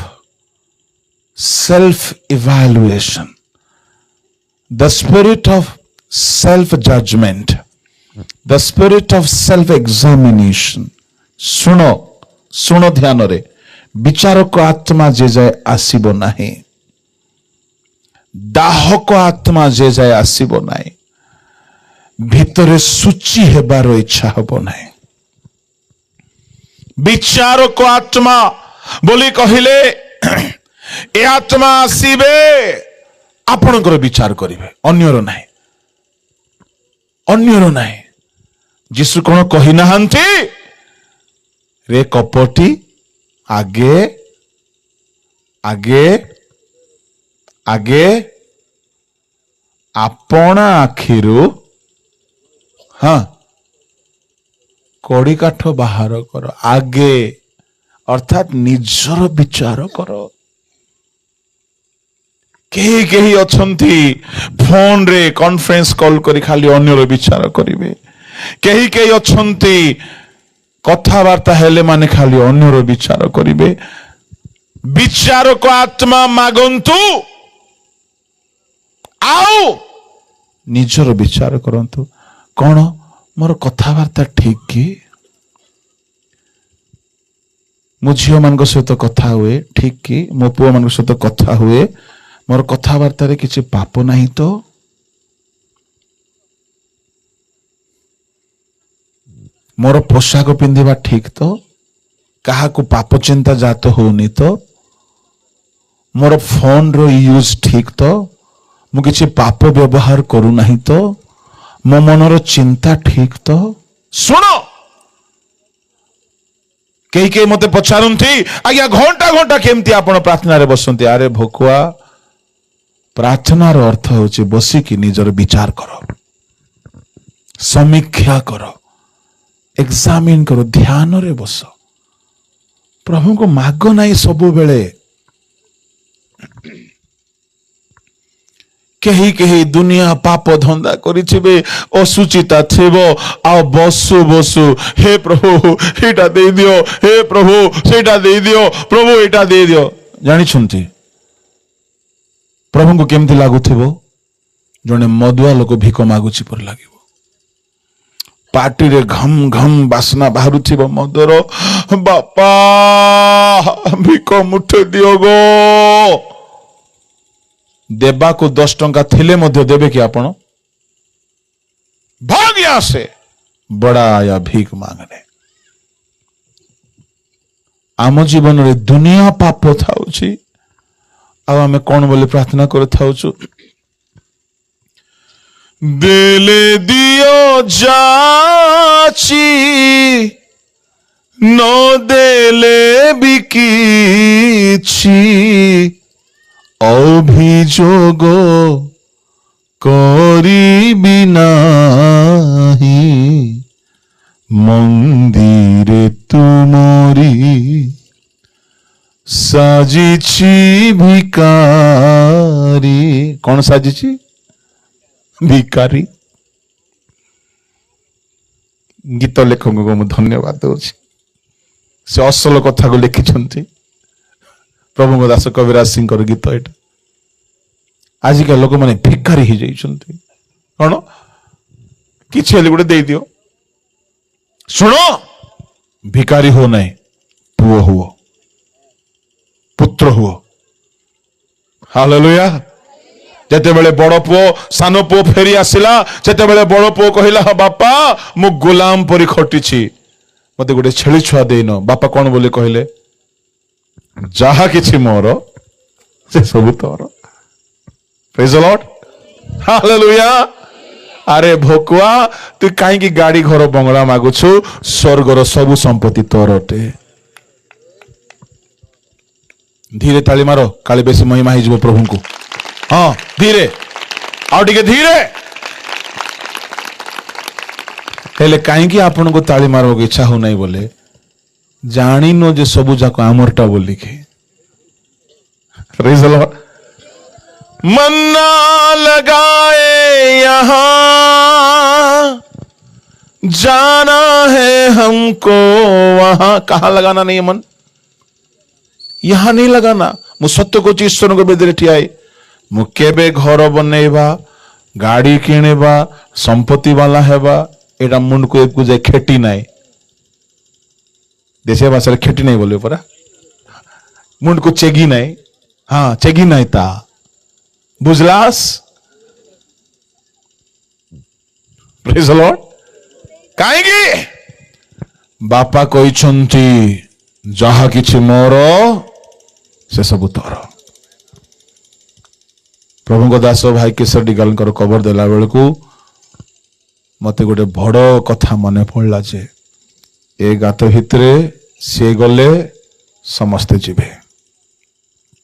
self-evaluation, the spirit of self-judgment, the spirit of self-examination. ଶୁଣ ଧ୍ୟାନରେ, ବିଚାରକ ଆତ୍ମା ଯେ ଯାଏ ଆସିବ ନାହିଁ, ଦାହକ ଆତ୍ମା ଯେ ଯାଏ ଆସିବ ନାହିଁ, ଭିତରେ ସୂଚି ହେବାର ଇଚ୍ଛା ହେବ ନାହିଁ। ବିଚାରକ ଆତ୍ମା ବୋଲି କହିଲେ ଏ ଆତ୍ମା ଆସିବେ, ଆପଣଙ୍କର ବିଚାର କରିବେ, ଅନ୍ୟର ନାହିଁ, ଅନ୍ୟର ନାହିଁ। ଯୀଶୁ କଣ କହିନାହାନ୍ତି, ରେ କପଟି, ଆଗେ ଆଗେ ଆଗେ ଆପଣା ଆଖିରୁ କଡ଼ି କାଠ ବାହାର କର, ଆଗେ, ଅର୍ଥାତ ନିଜର ବିଚାର କର। କେହି କେହି ଅଛନ୍ତି ଫୋନରେ କନଫରେନ୍ସ କଲ କରି ଖାଲି ଅନ୍ୟର ବିଚାର କରିବେ। କେହି କେହି ଅଛନ୍ତି କଥାବାର୍ତ୍ତା ହେଲେ ମାନେ ଖାଲି ଅନ୍ୟର ବିଚାର କରିବେ। ବିଚାରକ ଆତ୍ମା ମାଗନ୍ତୁ ଆଉ ନିଜର ବିଚାର କରନ୍ତୁ। କଣ ମୋର କଥାବାର୍ତ୍ତା ଠିକ କି? ମୋ ଝିଅ ମାନଙ୍କ ସହିତ କଥା ହୁଏ ଠିକ କି? ମୋ ପୁଅ ମାନଙ୍କ ସହିତ କଥା ହୁଏ, ମୋର କଥାବାର୍ତ୍ତାରେ କିଛି ପାପ ନାହିଁ ତ? ମୋର ପୋଷାକ ପିନ୍ଧିବା ଠିକ ତ? କାହାକୁ ପାପ ଚିନ୍ତା ଜାତ ହଉନି ତ? ମୋର ଫୋନର ୟୁଜ ଠିକ ତ? ମୁଁ କିଛି ପାପ ବ୍ୟବହାର କରୁନାହିଁ ତ? ମୋ ମନର ଚିନ୍ତା ଠିକ ତ? ଶୁଣ, କେହି କେହି ମତେ ପଚାରନ୍ତି, ଆଜ୍ଞା ଘଣ୍ଟା ଘଣ୍ଟା କେମିତି ଆପଣ ପ୍ରାର୍ଥନାରେ ବସନ୍ତି? ଆରେ ଭକୁଆ, ପ୍ରାର୍ଥନାର ଅର୍ଥ ହେଉଛି ବସିକି ନିଜର ବିଚାର କର, ସମୀକ୍ଷା କର, ଏକ୍ସାମିନ କର, ଧ୍ୟାନରେ ବସ, ପ୍ରଭୁଙ୍କୁ ମାଗ ନାହିଁ ସବୁବେଳେ। କେହି କେହି ଦୁନିଆ ପାପ ଧନ୍ଦା କରିଥିବେ, ଅସୁଚିତା ଥିବ, ଆଉ ବସୁ ବସୁ ହେ ପ୍ରଭୁ ଏଇଟା ଦେଇଦିଅ, ହେ ପ୍ରଭୁ ସେଇଟା ଦେଇଦିଅ, ପ୍ରଭୁ ଏଇଟା ଦେଇଦିଅ। ଜାଣିଛନ୍ତି ପ୍ରଭୁଙ୍କୁ କେମିତି ଲାଗୁଥିବ? ଜଣେ ମଦୁଆ ଲୋକ ଭିକ ମାଗୁଛି ପରି ଲାଗିବ। ପାଟିରେ ଘମ ଘମ ବାସ୍ନା ବାହାରୁଥିବ ମଦର। ବାପା ଭିକ ମୁଠେ ଦିଅ ଗୋ। ଦେବାକୁ 10 ଟଙ୍କା ଥିଲେ ମଧ୍ୟ ଦେବେ କି ଆପଣ? भाग यहां से, बड़ा आया भीख मांगने। आम जीवन रे दुनिया पाप थाउछि, आ आमे कोन बोले प्रार्थना कर थाउछु, देले दियो जाची न देले बिकिछि অভিযোগ করিবি নাহি মন্দিরে তুমরি সাজিছি ভিকারি। কোন সাজিছি? ভিকারি। গীত লেখকଙ୍କୁ ମୁଁ ଧନ୍ୟବାଦ ଦେଉଛି, ସେ ଅସଲ କଥାକୁ ଲେଖିଛନ୍ତି। ପ୍ରଭୁଙ୍କ ଦାସ କବିରାଜ ସିଂଙ୍କର ଗୀତ ଏଇଟା। ଆଜିକା ଲୋକମାନେ ଭିକାରୀ ହେଇଯାଇଛନ୍ତି। କଣ କିଛି ହେଲେ ଗୋଟେ ଦେଇଦିଅ। ଶୁଣ, ଭିକାରୀ ହୁଅ ନାହିଁ, ପୁଅ ହୁଅ, ପୁତ୍ର ହୁଅ। ହାଲେଲୁୟା। ଯେତେବେଳେ ବଡ ପୁଅ ସାନ ପୁଅ ଫେରି ଆସିଲା, ସେତେବେଳେ ବଡ ପୁଅ କହିଲା, ବାପା ମୁଁ ଗୋଲାମ ପରି ଖଟିଛି, ମତେ ଗୋଟେ ଛେଳି ଛୁଆ ଦେଇନ। ବାପା କଣ ବୋଲି କହିଲେ, ଯାହା କିଛି ମୋର ସେ ସବୁ ତୋର। ପ୍ରେଜ୍ ଦ ଲର୍ଡ, ହାଲେଲୁୟା। ଆରେ ଭକୁଆ, ତୁ କାହିଁକି ଗାଡି ଘର ବଙ୍ଗଳା ମାଗୁଛୁ? ସ୍ୱର୍ଗର ସବୁ ସମ୍ପତ୍ତି ତୋର ଅଟେ। ଧୀରେ ତାଳି ମାର, କାଳେ ବେଶୀ ମହିମା ହେଇଯିବ ପ୍ରଭୁଙ୍କୁ। ହଁ ଧୀରେ, ଆଉ ଟିକେ ଧୀରେ। ହେଲେ କାହିଁକି ଆପଣଙ୍କୁ ତାଳି ମାରିବାକୁ ଇଚ୍ଛା ହଉନାହିଁ ବୋଲେ ଜାଣିନ ଯେ ସବୁ ଯାକ ଆମରଟା ବୋଲିକି। Praise the Lord. मन्ना लगाए यहां, जाना है हमको वहां। कहां लगाना नहीं है मन? यहाँ नहीं लगाना मु सत्य को ईश्वर को बेदरे ठियाए मु केबे घर बनैबा गाड़ी किणेबा संपत्ति वाला हेबा एटा मुंड को एक जाए खेती नाई देशिया भाषा खेती नहीं बोले परा मुंड को चेगी नाई हाँ चेगी नाई ता बुझलास प्रेज द लॉर्ड काहेगी बापा कहते जहा किछि मोर से सब तोर प्रभु दास भाई केशर डिगाल कबर देला बेलू मते गोटे बड़ कथा मन पड़ा जे ए गात भितरे सी गले समस्ते जीवे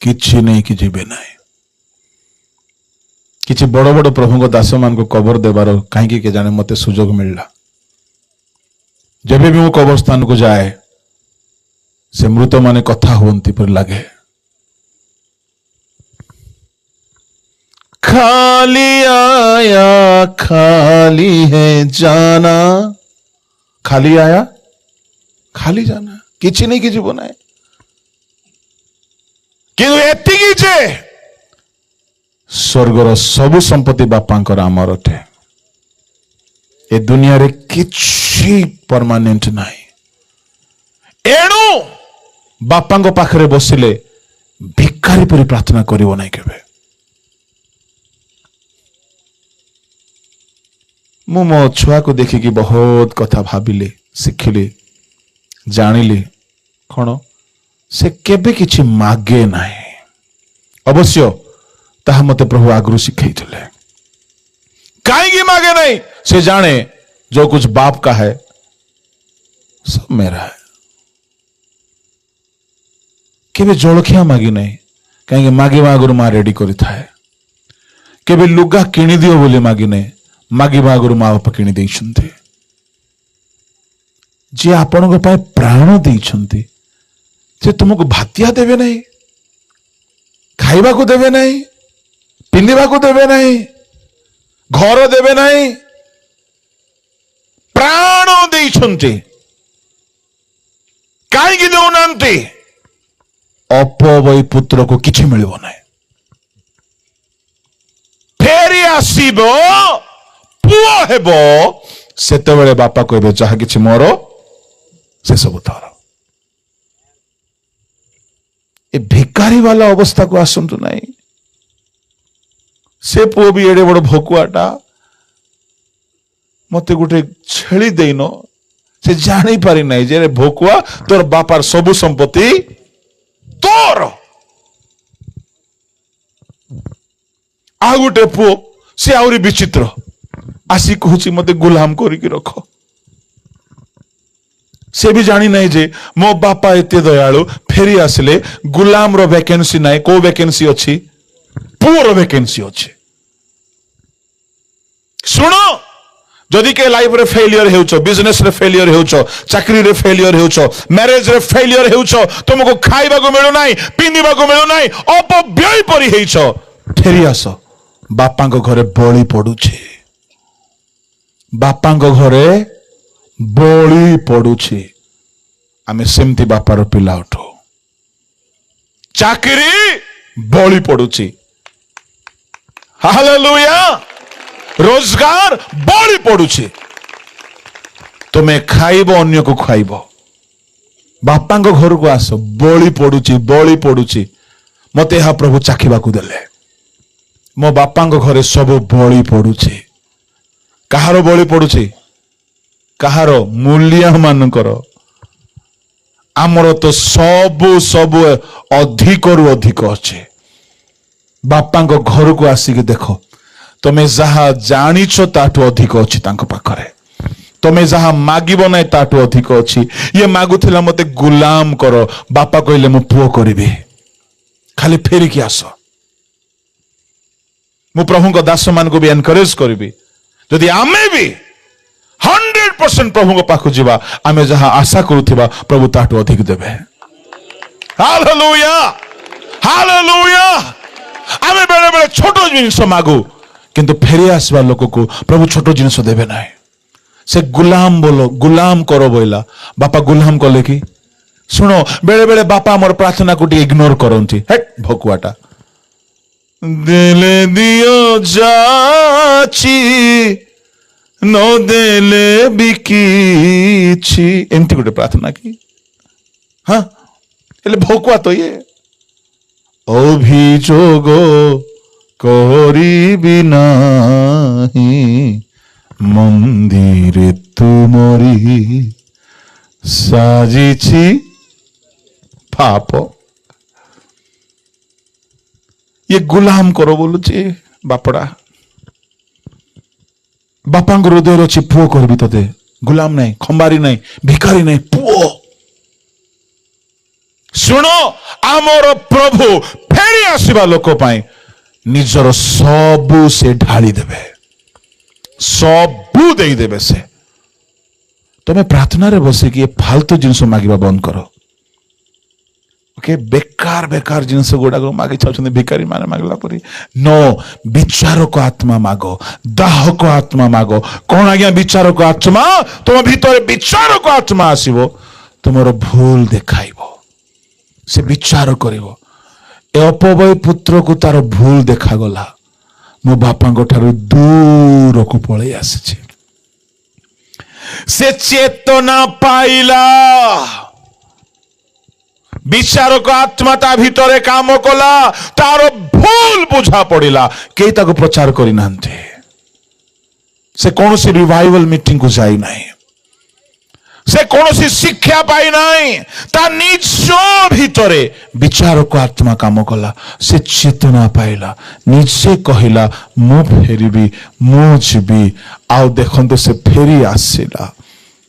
किछि नहीं कि जीवे ना किछि बड़ बड़ प्रभु दास मान को कबर देवार कहीं के जाने मते सुजोग मिलला जब भी मु कब्रस्तान को जाए से मृत माने कथा हुंती पर लगे खाली आया खाली है जाना खाली आया खाली जाना किछि नहीं कि जीवन है किंतु एतिकी जे स्वर्गर सबु संपत्ति बापांकर आमर अटे ए दुनिया रे किछि परमानेंट नाही एणु बापांग पाखरे बसिले भिखारी परि प्रार्थना करिवो नाही केबे मु मो छुआ को देखिकी बहुत कथा भाबिले शिखिले जानिले कौन से केबे किछि मागे नाही अवश्य ताहा मते प्रभु आगु शिखैथिले काहेकि मागे नहीं से जाने जो कुछ बाप का है सब मेरा है केबे जलखिया मागी नहीं कहीं मागे आगुर माँ रेडी करी थाए केबे लुगा किणी दियो बोली मागी नहीं मागे आगुर माँ बापा किणी देइछन्ते जे आपनको पाए प्राण देइछन्ते जे तुमको भातिया देवे नहीं खाइबा को देवे नहीं पिंधिबा को देवे नहीं घर देवे नहीं प्राण देइछन्ते काहेकि देउनांती अपवय पुत्र को किछि मिलिबो नाही फेरी आसीबो पुओ हेबो सेतेबेले बापा कहबे जहा किछि मोर से सब तोर ए भिखारी वाला अवस्था को आसंतु नाही से पुओ भी एडे बड़ भोकुआटा मते गोटे छेली देइनो से जानी पारि नाही जे भोकुआ तोर बापार सबु संपत्ति तोर आ गोटे पुओ से आउरी विचित्र आसी कहूची मते गुलाम करिकी रख से भी जानी नहीं जे मो बापा एते दयालु फेरी आसले गुलाम रो वैकेंसी नाही को वैकेंसी अछि पुओर वैकेंसी अछि सुनो जदि के लाइफ रे फेलियर हेउछो बिजनेस रे फेलियर हेउछो चाकरी रे फेलियर हेउछो मैरिज रे फेलियर हेउछो तुमको खाइबा को मिलु नाही पिंदिबा को मिलु नाही अपव्यय परि हेइछो फेरी आस बापा को घरे बळी पडुछे बापा को घरे बळी पडुछे आमे सेमती बापार पिला उठो चाकरी बळी पडुछी हालेलुया रोजगार बड़ी पड़ुछे तुम्हें खाइब अन्य को खाइब बापा घर को आस बड़ी पड़ुची मते यह प्रभु चाखिबा को देले मो बापा घरे सब बड़ी पड़ुछे कहार बड़ी पड़ुछे कहार मूल्य मानकर आमर तो सबु सबु अधिक रु अधिक अच्छे बापा घर को आसिक देख तमें जहा जानिछ ताठू अधिक अच्छी पाखरे तमें जहा मागिब ना ताठू अधिक अच्छी ये मागुला मते गुलाम कर बापा कहले मु पुओ करिबे खाली फेरिकी आस मु प्रभु को दास मान को भी एनकरेज करिबी जदि आमे भी 100% प्रभु को पाखु जीवा आमे जहा आशा करूथिबा प्रभु ताठू अधिक देबे हालेलुया हालेलुया आमे बेले बेले छोटो जिनिस मागु किंतु फेरी आसवा लोक को प्रभु छोटो जिनिस देवे ना से गुलाम बोलो गुलाम करो बोला बापा गुलाम कले कि शुण बेले बेले बापा मोर प्रार्थना को इग्नोर करती हेट भकुआटा देले दियो जाची न देले बिकीछि एमती गोटे प्रार्थना की हाँ एले भकुआ तो ये अभियोग करिबि नाही मंदिरे तुमरी साजिछि पाप ये गुलाम करो बोलुचे बापड़ा बापा हृदय अच्छी पुओ करबी तते गुलाम नहीं खंबारी नहीं भिखारी नहीं पुओ शुण आमर प्रभु फेरी आसवा लोक पाई निजर सबू से ढाली देवे सबू दे देवे से तुम्हें प्रार्थना रे बसे कि फालतू जिनस मागिबा बंद करो ओके बेकार बेकार जिनस गुडा को मागी चाउछन भिखारी माने मागला परी नो विचार को आत्मा मागो दाह को आत्मा मागो कौन आज्ञा विचार को आत्मा तुम भीतर विचार को आत्मा आसीबो तुमरो भूल देखाइबो से विचार करिवो ए अपवय पुत्र को तार भूल देखा गला मो बापा ठारू दूर को पळै आसीछि से चेतना पाइला विचार को आत्मा ता भीतर काम कला तार भूल बुझा पड़िला के ताको प्रचार करि नांते से कौन सी रिवाइवल मीटिंग को जाई नाही से कौन सी शिक्षा पाई नाही ता निज भीतरे विचार को आत्मा काम कला से चेतना पाइला निजे कहिला मु फेरिबी मु जीवी आउ देखंतो से फेरी आसिला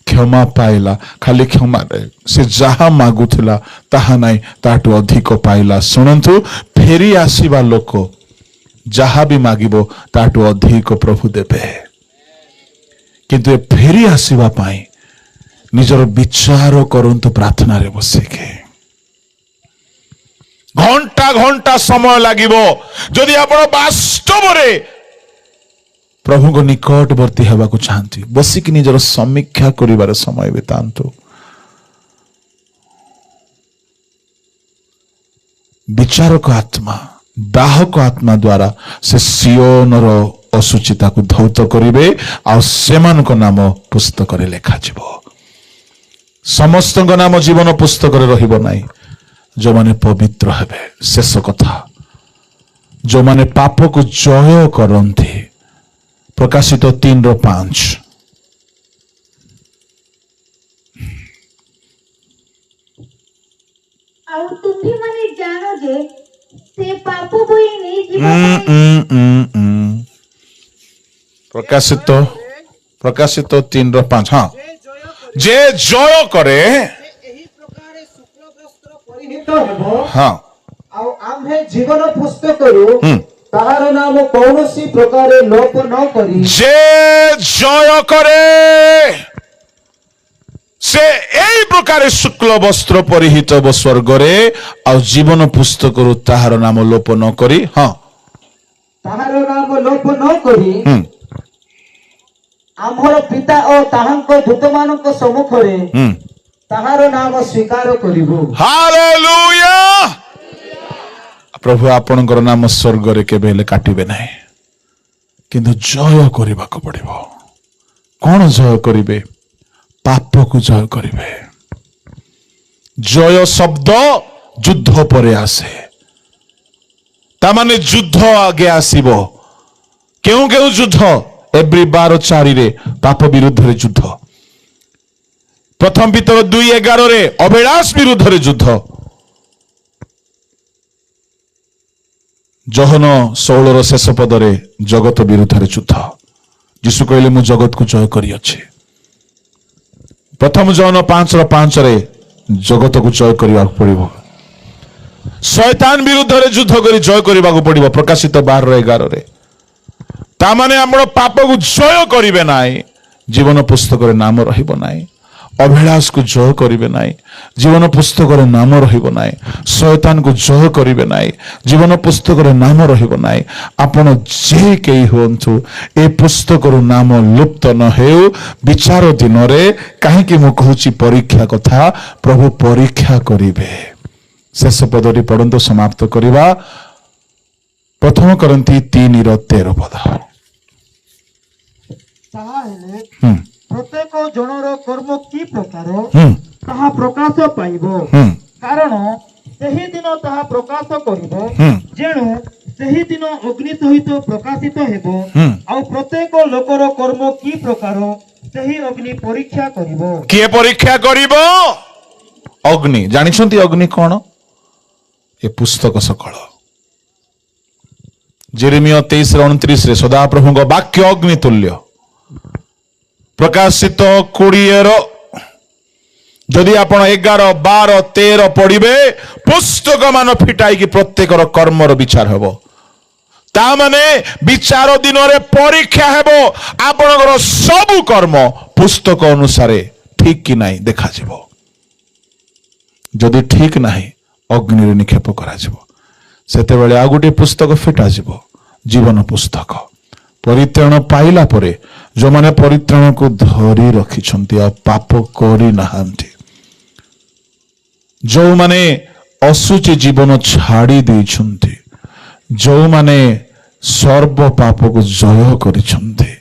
क्षमा पाइला खाली क्षमा से जहा मागुथिला ताहा नाही ताटू अधिक पाइला सुनंतु फेरी आसीबा लोक जहा भी मागिबो ताटू अधिक प्रभु देबे किंतु ए फेरी आसीबा पाई निजर विचार करंतु प्रार्थना रे बसिके घंटा घंटा समय लागिबो जदि आपण वास्तव रे प्रभु को निकटवर्ती हेबा को चाहती बसिक निजर समीक्षा करिवार समय बितांतु विचार को आत्मा दाह को आत्मा द्वारा से सियोनर असुचिता को धौत करिवे आ सेमान को नाम पुस्तक रे लेखा जिवो समस्त नाम जीवन पुस्तक रे रहिबो नाही जो माने पवित्र हेबे शेष कथा जो माने पाप को जय करंती प्रकाशित 3:5 ଆଉ ତୁମ୍ଭେମାନେ ଜାଣ ଯେ ସେ ପାପ ବୋହି ନେଇଯିବା प्रकाशित 3:5 हाँ जे जय करे हाँ ଆଉ ଆମ୍ଭେ ଜୀବନ ପୁସ୍ତକରୁ ତାହାର ନାମ କୌଣସି ପ୍ରକାରେ ଲୋପ ନ କରି जे जय करे से एई प्रकार शुक्ल वस्त्र परिहित व स्वर्ग रे आ जीवन पुस्तक रु ताहार नाम लोप न करी हाँ ତାହାର ନାମ ଲୋପ ନ କରି ଆମର ପିତା ଓ ତାହାଙ୍କ ଦୂତମାନଙ୍କ ସମ୍ମୁଖରେ ତାହାର ନାମ ସ୍ୱୀକାର କରିବୁ हालेलुया प्रभु आपणकर नाम स्वर्ग रे केबे हेले काटिबे नाही किंतु जय करबा को पड़िबो कोन जय करिवे पाप को जय करिवे जय शब्द युद्ध परे आसे ता माने युद्ध आगे आसीबो केउ केउ युद्ध एवरी 12:4 रे पाप विरुद्ध रे युद्ध प्रथम पितर 2:11 रे अभिलाष विरुद्ध रे युद्ध जहन 16 शेष पद रे जगत विरुद्ध रे युद्ध यीशु कहले मु जगत को जय करी अछि प्रथम जहन 5:5 रे जगत को जय करिवा पड़िबो शैतान विरुद्ध रे युद्ध करी जय करिवा को पड़िबो प्रकाशित 12:11 रे ता माने हमर पाप को जय करिवे नाई जीवन पुस्तक रे नाम रहिबो नाई अभिलाष को जय करिवे नाई জীবন পুস্তকରେ নাম ରହିବ ନାହିଁ। ଶୟତାନକୁ ଜୟ କରିବେ ନାହିଁ। ଜୀବନ ପୁସ୍ତକରେ ନାମ ରହିବ ନାହିଁ। ଆପଣ ଯେ କେହି ହୁଅନ୍ତୁ, ଏ ପୁସ୍ତକରୁ ନାମ ଲୁପ୍ତ ନ ହେଉ। ବିଚାର ଦିନରେ, କାହିଁକି ମୁଁ କହୁଛି ପରୀକ୍ଷା କଥା, ପ୍ରଭୁ ପରୀକ୍ଷା କରିବେ। ଶେଷ ପଦଟି ପଢନ୍ତୁ, ସମାପ୍ତ କରିବା। 1 କରନ୍ତି 3:13। ତାହା ହେଲେ ପ୍ରତ୍ୟେକ ଜଣର କର୍ମ କି ପ୍ରକାର ତାହା ପ୍ରକାଶ ପାଇବ, କାରଣ ସେହି ଦିନ ତାହା ପ୍ରକାଶ କରିବ, ଯେଣୁ ସେହି ଦିନ ଅଗ୍ନି ସହିତ ପ୍ରକାଶିତ ହେବ। ଆଉ ପ୍ରତ୍ୟେକ ଲୋକର କର୍ମ କି ପ୍ରକାର ସେହି ଅଗ୍ନି ପରୀକ୍ଷା କରିବ। କିଏ ପରୀକ୍ଷା କରିବ? ଅଗ୍ନି। ଜାଣିଛନ୍ତି ଅଗ୍ନି କଣ? ଏ ପୁସ୍ତକ ସକଳ। ଯେରେମିୟ 23:29 ସଦାପ୍ରଭୁଙ୍କ ବାକ୍ୟ ଅଗ୍ନି ତୁଲ୍ୟ। ପ୍ରକାଶିତ 20 ଯଦି ଆପଣ 11, 12, 13 ପଢିବେ, ପୁସ୍ତକ ମାନ ଫିଟାଇକି ପ୍ରତ୍ୟେକର କର୍ମର ବିଚାର ହେବ। ତା ମାନେ ବିଚାର ଦିନରେ ପରୀକ୍ଷା ହେବ। ଆପଣଙ୍କର ସବୁ କର୍ମ ପୁସ୍ତକ ଅନୁସାରେ ଠିକ କି ନାହିଁ ଦେଖାଯିବ। ଯଦି ଠିକ ନାହିଁ, ଅଗ୍ନିରେ ନିକ୍ଷେପ କରାଯିବ। ସେତେବେଳେ ଆଉ ଗୋଟିଏ ପୁସ୍ତକ ଫିଟାଯିବ, ଜୀବନ ପୁସ୍ତକ। ପରିତ୍ରାଣ ପାଇଲା ପରେ ଯେଉଁମାନେ ପରିତ୍ରାଣକୁ ଧରି ରଖିଛନ୍ତି ଆଉ ପାପ କରିନାହାନ୍ତି, ଯେଉଁମାନେ ଅଶୁଚି ଜୀବନ ଛାଡ଼ି ଦେଇଛନ୍ତି, ଯେଉଁମାନେ ସର୍ବ ପାପକୁ ଜୟ କରିଛନ୍ତି,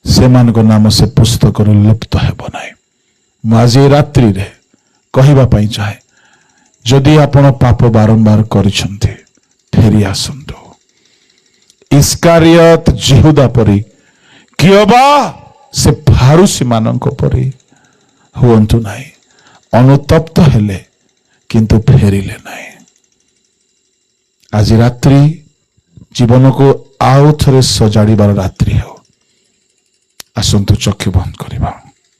ସେମାନଙ୍କ ନାମ ସେ ପୁସ୍ତକରୁ ଲୁପ୍ତ ହେବ ନାହିଁ। ମୁଁ ଆଜି ରାତ୍ରିରେ କହିବା ପାଇଁ ଚାହେଁ, ଯଦି ଆପଣ ପାପ ବାରମ୍ବାର କରିଛନ୍ତି, ଫେରି ଆସନ୍ତୁ। ଇସ୍କାରିୟତ ଜିହୁଦା ପରି, କିୟବା ସେ ଫାରୁସୀ ମାନଙ୍କ ପରି ହୁଅନ୍ତୁ ନାହିଁ। ଅନୁତପ୍ତ ହେଲେ କିନ୍ତୁ ଫେରିଲେ ନାହିଁ। ଆଜି ରାତ୍ରି ଜୀବନକୁ ଆଉ ଥରେ ସଜାଡ଼ିବାର ରାତ୍ରି ହେଉ। ଆସନ୍ତୁ ଚକ୍ଷୁ ବନ୍ଦ କରିବା।